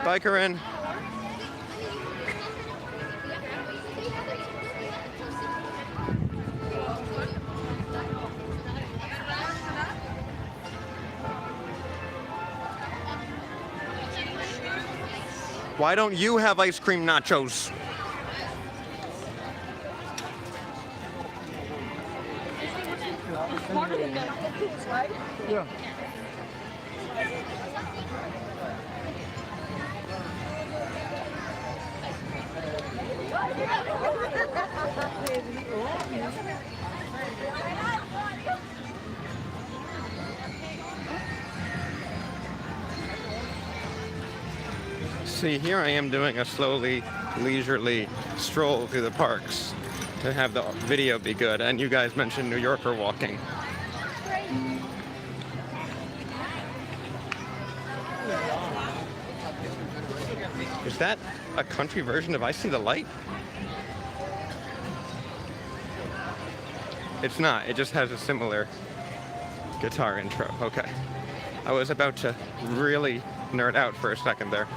Bye, Corinne. Why don't you have ice cream nachos? Yeah. See, here I am doing a slowly, leisurely stroll through the parks to have the video be good, and you guys mentioned New Yorker walking. Is that a country version of I See the Light? It's not, it just has a similar guitar intro. Okay. I was about to really nerd out for a second there.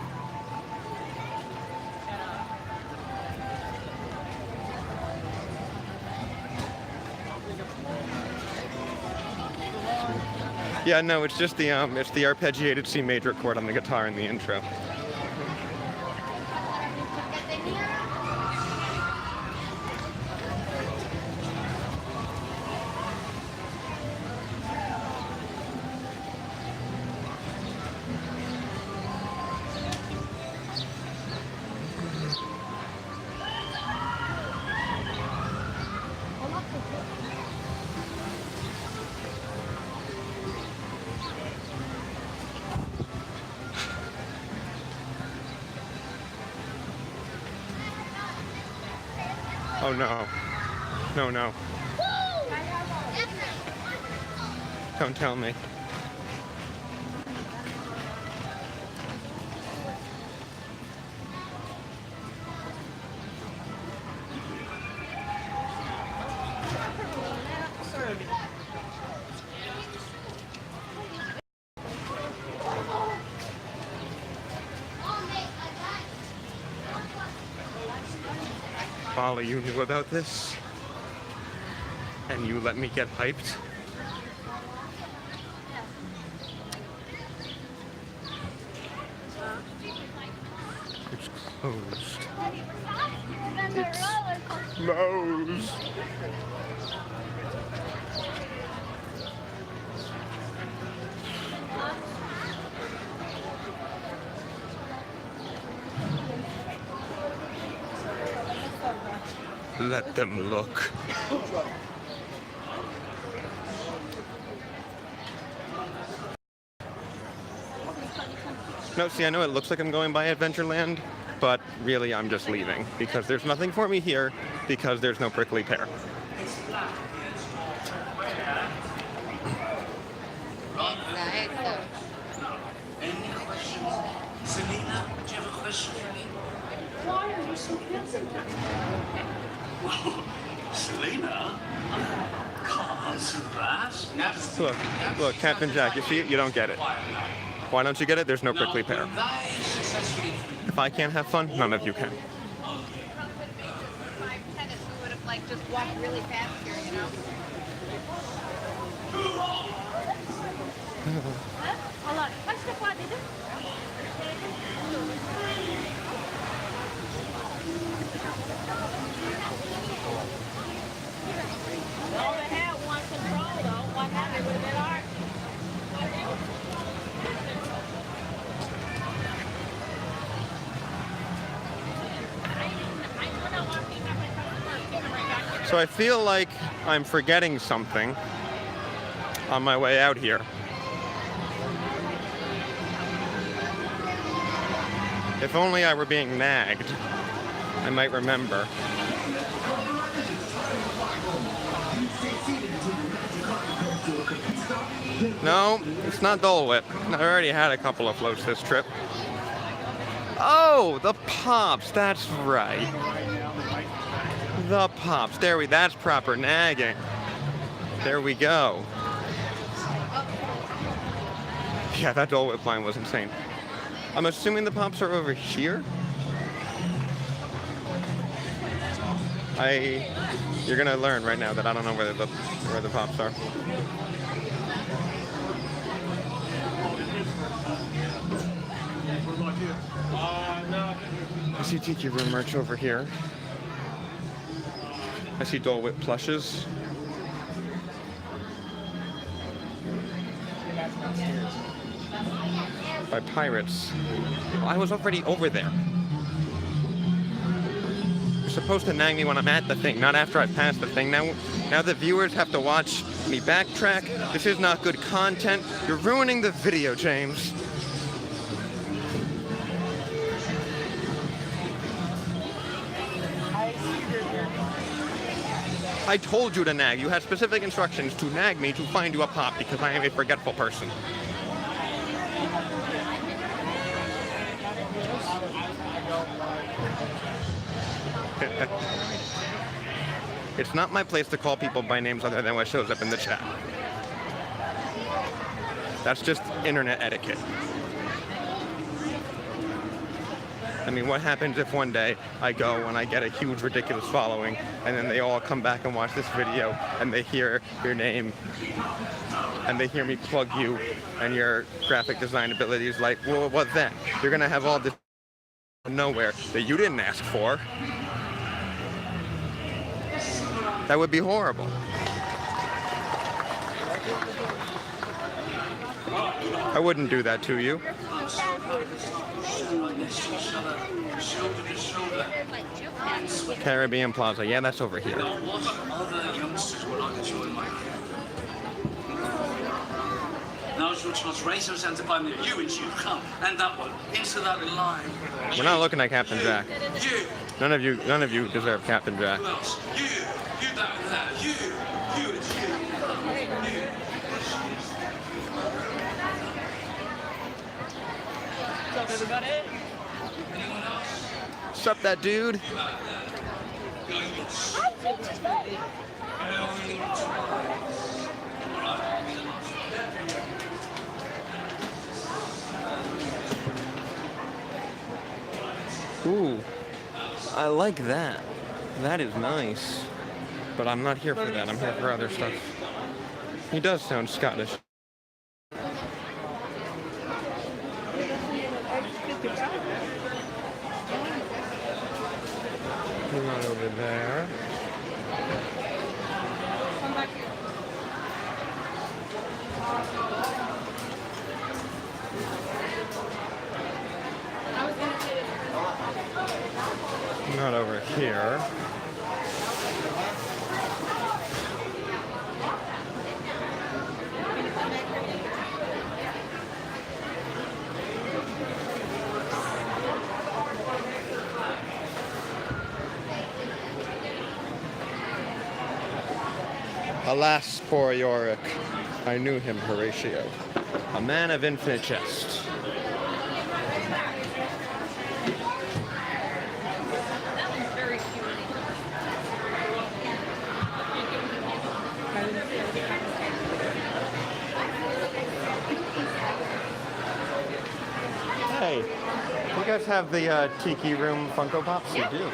Yeah, no, it's just the arpeggiated C major chord on the guitar in the intro. Oh no. No, no. Don't tell me. Molly, you knew about this? And you let me get hyped? It's closed. It's closed. Let them look. No, see, I know it looks like I'm going by Adventureland, but really I'm just leaving because there's nothing for me here because there's no prickly pear. Any questions? Selena, do you have a question for me? Why are you so handsome? Selena? Can't answer that. Look, Captain Jack, you see it? You don't get it. Why don't you get it? There's no prickly pear. If I can't have fun, none of you can. Just walked really fast here, you know? Olha, pode ter pode, né? Well, they had one control though. What happened? Would have been art. So I feel like I'm forgetting something on my way out here. If only I were being nagged, I might remember. No, it's not Dole Whip. I already had a couple of floats this trip. Oh, the Pops, that's right. The Pops, that's proper nagging. There we go. Yeah, that Dole Whip line was insane. I'm assuming the Pops are over here. You're gonna learn right now that I don't know where the Pops are. I see Tiki Room merch over here. I see Dole Whip plushes. By Pirates. Oh, I was already over there. You're supposed to nag me when I'm at the thing, not after I've passed the thing. Now the viewers have to watch me backtrack. This is not good content. You're ruining the video, James. I told you to nag. You had specific instructions to nag me to find you a Pop because I am a forgetful person. It's not my place to call people by names other than what shows up in the chat. That's just internet etiquette. I mean, what happens if one day I go and I get a huge, ridiculous following, and then they all come back and watch this video, and they hear your name, and they hear me plug you, and your graphic design abilities, like, well, what then? You're gonna have all this nowhere that you didn't ask for. That would be horrible. I wouldn't do that to you. Caribbean Plaza. Yeah, that's over here. Now's your chance. Raise those hands above me. You and you, come. And that one. Into that line. We're not looking at Captain Jack. You. None of you deserve Captain Jack. Who else? You that and that. You and you. What's up, everybody? What's up, that dude? Ooh, I like that. That is nice. But I'm not here for that. I'm here for other stuff. He does sound Scottish. Not over there. Not over here. Alas, poor Yorick. I knew him, Horatio. A man of infinite jest. Hey, you guys have the Tiki Room Funko Pops? Yeah. You do.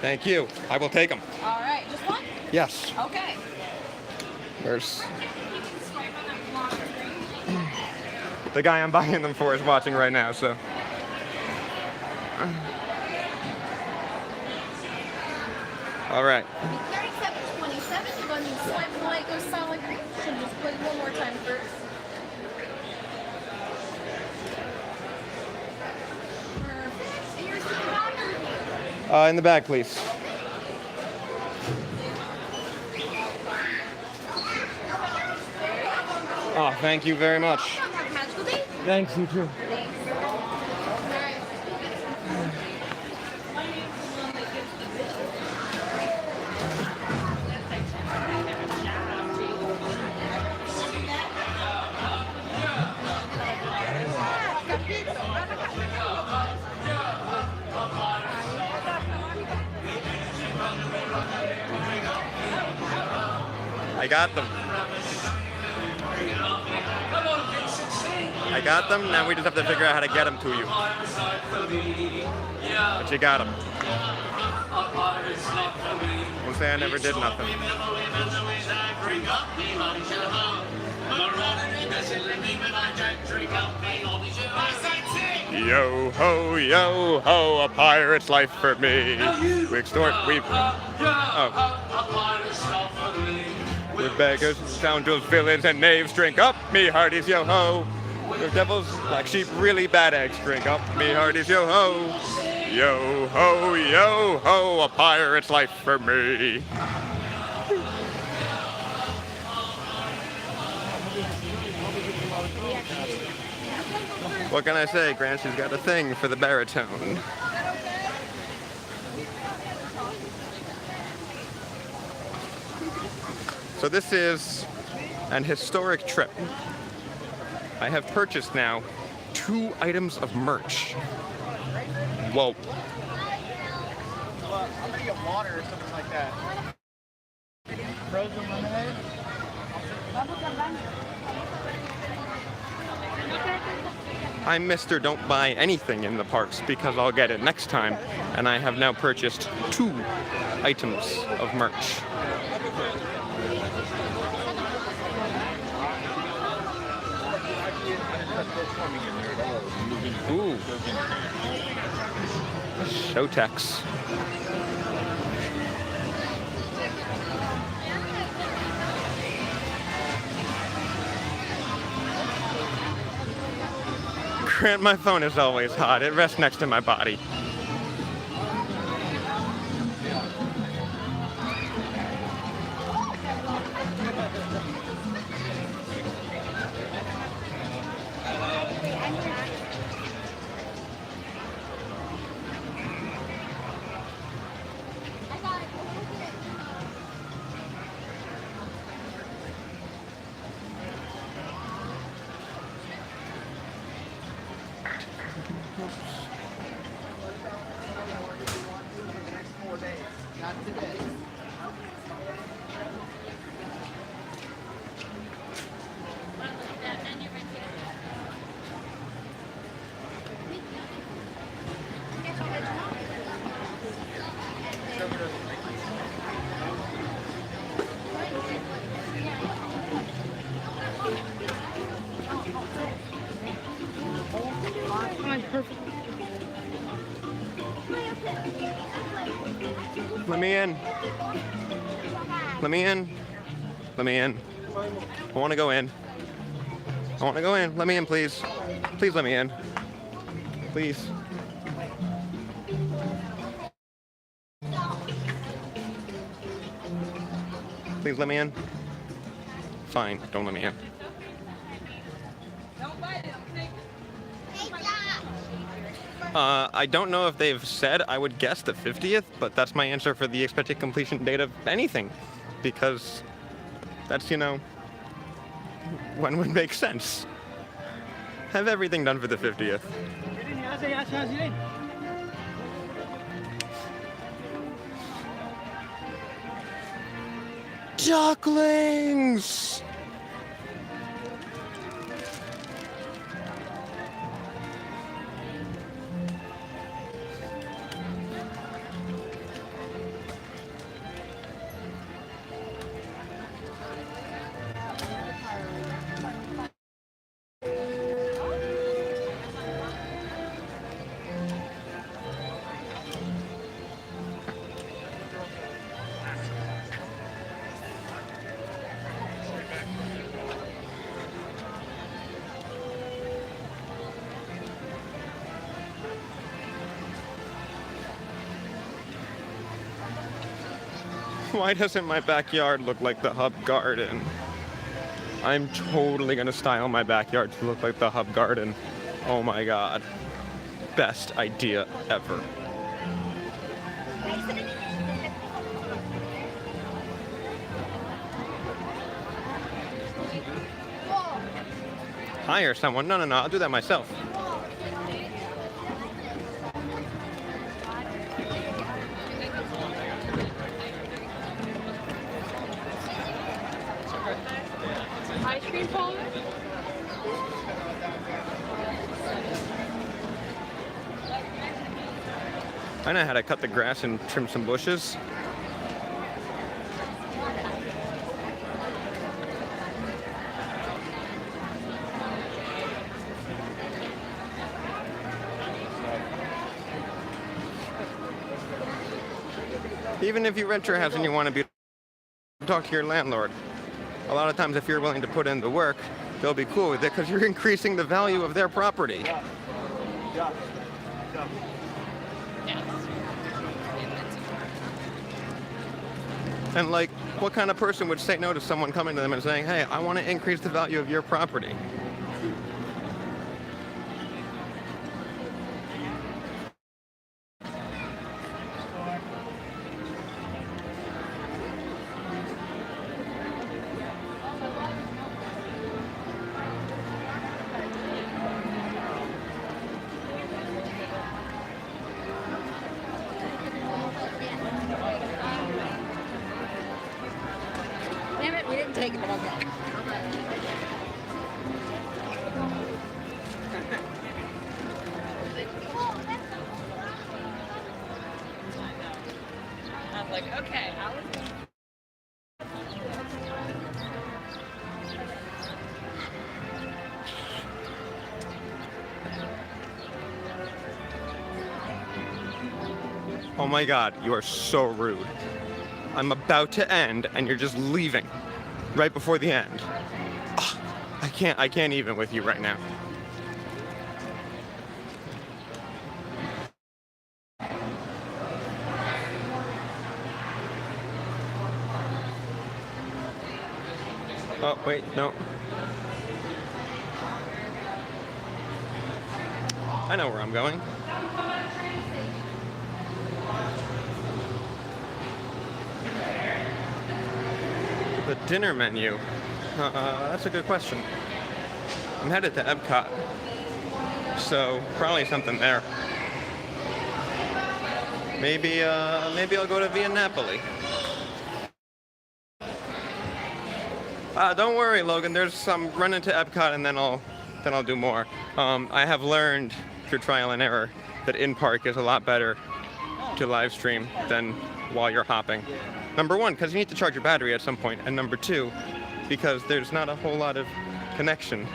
Thank you. I will take them. All right, just one? Yes. Okay. There's... The guy I'm buying them for is watching right now, so... All right. 3727, you're going to need swipe white, go solid green. Should just play one more time first. Perfect. And yours in the bag? In the bag, please. Oh, thank you very much. Have a magical day. Thanks, you too. Thanks. All right. I got them. I got them, now we just have to figure out how to get them to you. But you got them. Don't say I never did nothing. Yo ho, a pirate's life for me. We extort, we... Oh. With beggars, scoundrels, villains, and knaves, drink up, me hearties, yo ho. The devils, black sheep, really bad eggs, drink up, me hearties, yo ho. Yo ho, a pirate's life for me. What can I say? Grancy's got a thing for the baritone. So this is an historic trip. I have purchased now 2 items of merch. Whoa. Well, I'm gonna get water or something like that. Frozen lemonade? I'm Mr. Don't Buy Anything in the parks because I'll get it next time, and I have now purchased 2 items of merch. Ooh. Showtex. Grant, my phone is always hot. It rests next to my body. Let me in. Let me in. Let me in. I want to go in. I want to go in. Let me in, please. Please let me in. Please. Please let me in. Fine, don't let me in. I don't know if they've said. I would guess the 50th, but that's my answer for the expected completion date of anything, because that's, you know, when would make sense. Have everything done for the 50th. Ducklings! Why doesn't my backyard look like the Hub Garden? I'm totally gonna style my backyard to look like the Hub Garden. Oh my god. Best idea ever. Hire someone? No, I'll do that myself. Ice cream parlor? I know how to cut the grass and trim some bushes. Even if you rent your house and you want to be, talk to your landlord. A lot of times if you're willing to put in the work, they'll be cool with it because you're increasing the value of their property. And like, what kind of person would say no to someone coming to them and saying, hey, I want to increase the value of your property? Damn it, we didn't take it, but okay. I'm like, okay, I was Oh my god, you are so rude. I'm about to end and you're just leaving right before the end. Ugh, I can't even with you right now. Oh, wait, no. I know where I'm going. The dinner menu. That's a good question. I'm headed to Epcot, so probably something there. Maybe I'll go to Via Napoli. Don't worry, Logan. There's some run into Epcot, and then I'll do more. I have learned through trial and error that in-park is a lot better to live stream than while you're hopping. Number one, because you need to charge your battery at some point, and number two, because there's not a whole lot of connection,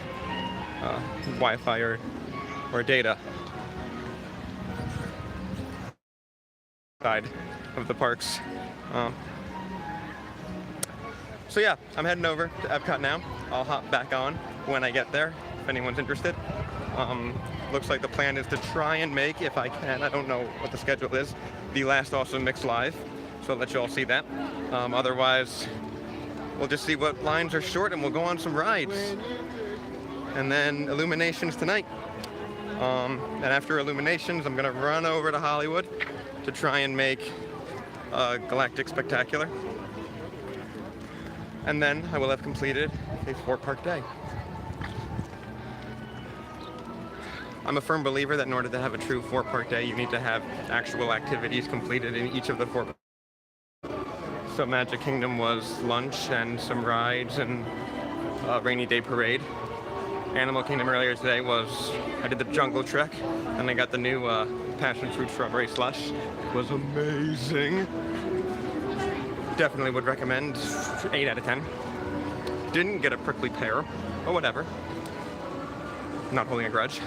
Wi-Fi or data side of the parks. So yeah, I'm heading over to Epcot now. I'll hop back on when I get there, if anyone's interested. Looks like the plan is to try and make, if I can, I don't know what the schedule is, the last Awesome Mix live. So I'll let you all see that. Otherwise, we'll just see what lines are short and we'll go on some rides. And then Illuminations tonight. And after Illuminations, I'm gonna run over to Hollywood to try and make Galactic Spectacular. And then I will have completed a 4-park day. I'm a firm believer that in order to have a true 4-park day, you need to have actual activities completed in each of the 4 parks. So Magic Kingdom was lunch and some rides and a rainy day parade. Animal Kingdom earlier today was, I did the Jungle Trek, and I got the new passion fruit strawberry slush. It was amazing. Definitely would recommend, 8 out of 10. Didn't get a prickly pear, but whatever. Not holding a grudge.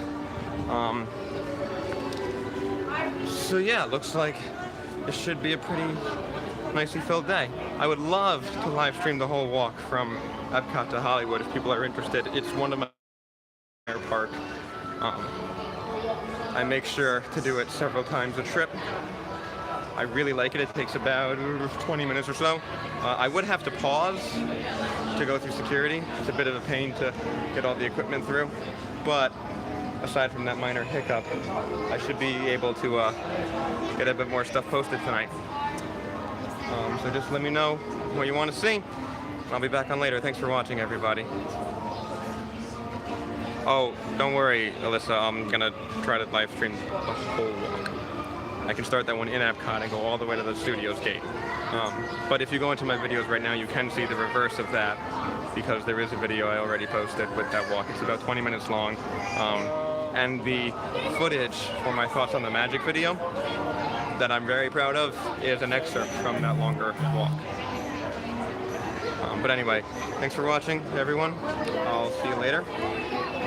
So yeah, looks like it should be a pretty nicely filled day. I would love to live stream the whole walk from Epcot to Hollywood if people are interested. It's one of my favorite park. I make sure to do it several times a trip. I really like it. It takes about 20 minutes or so. I would have to pause to go through security. It's a bit of a pain to get all the equipment through, but aside from that minor hiccup, I should be able to get a bit more stuff posted tonight. So just let me know what you want to see. I'll be back on later. Thanks for watching, everybody. Oh, don't worry, Alyssa. I'm gonna try to live stream the whole walk. I can start that one in Epcot and go all the way to the studios gate. But if you go into my videos right now, you can see the reverse of that, because there is a video I already posted with that walk. It's about 20 minutes long. And the footage for my thoughts on the Magic video that I'm very proud of is an excerpt from that longer walk. But anyway, thanks for watching, everyone. I'll see you later.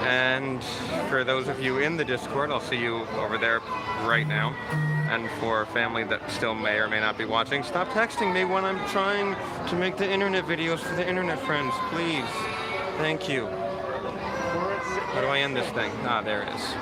And for those of you in the Discord, I'll see you over there right now. And for family that still may or may not be watching, stop texting me when I'm trying to make the internet videos for the internet friends, please. Thank you. How do I end this thing? Ah, there it is.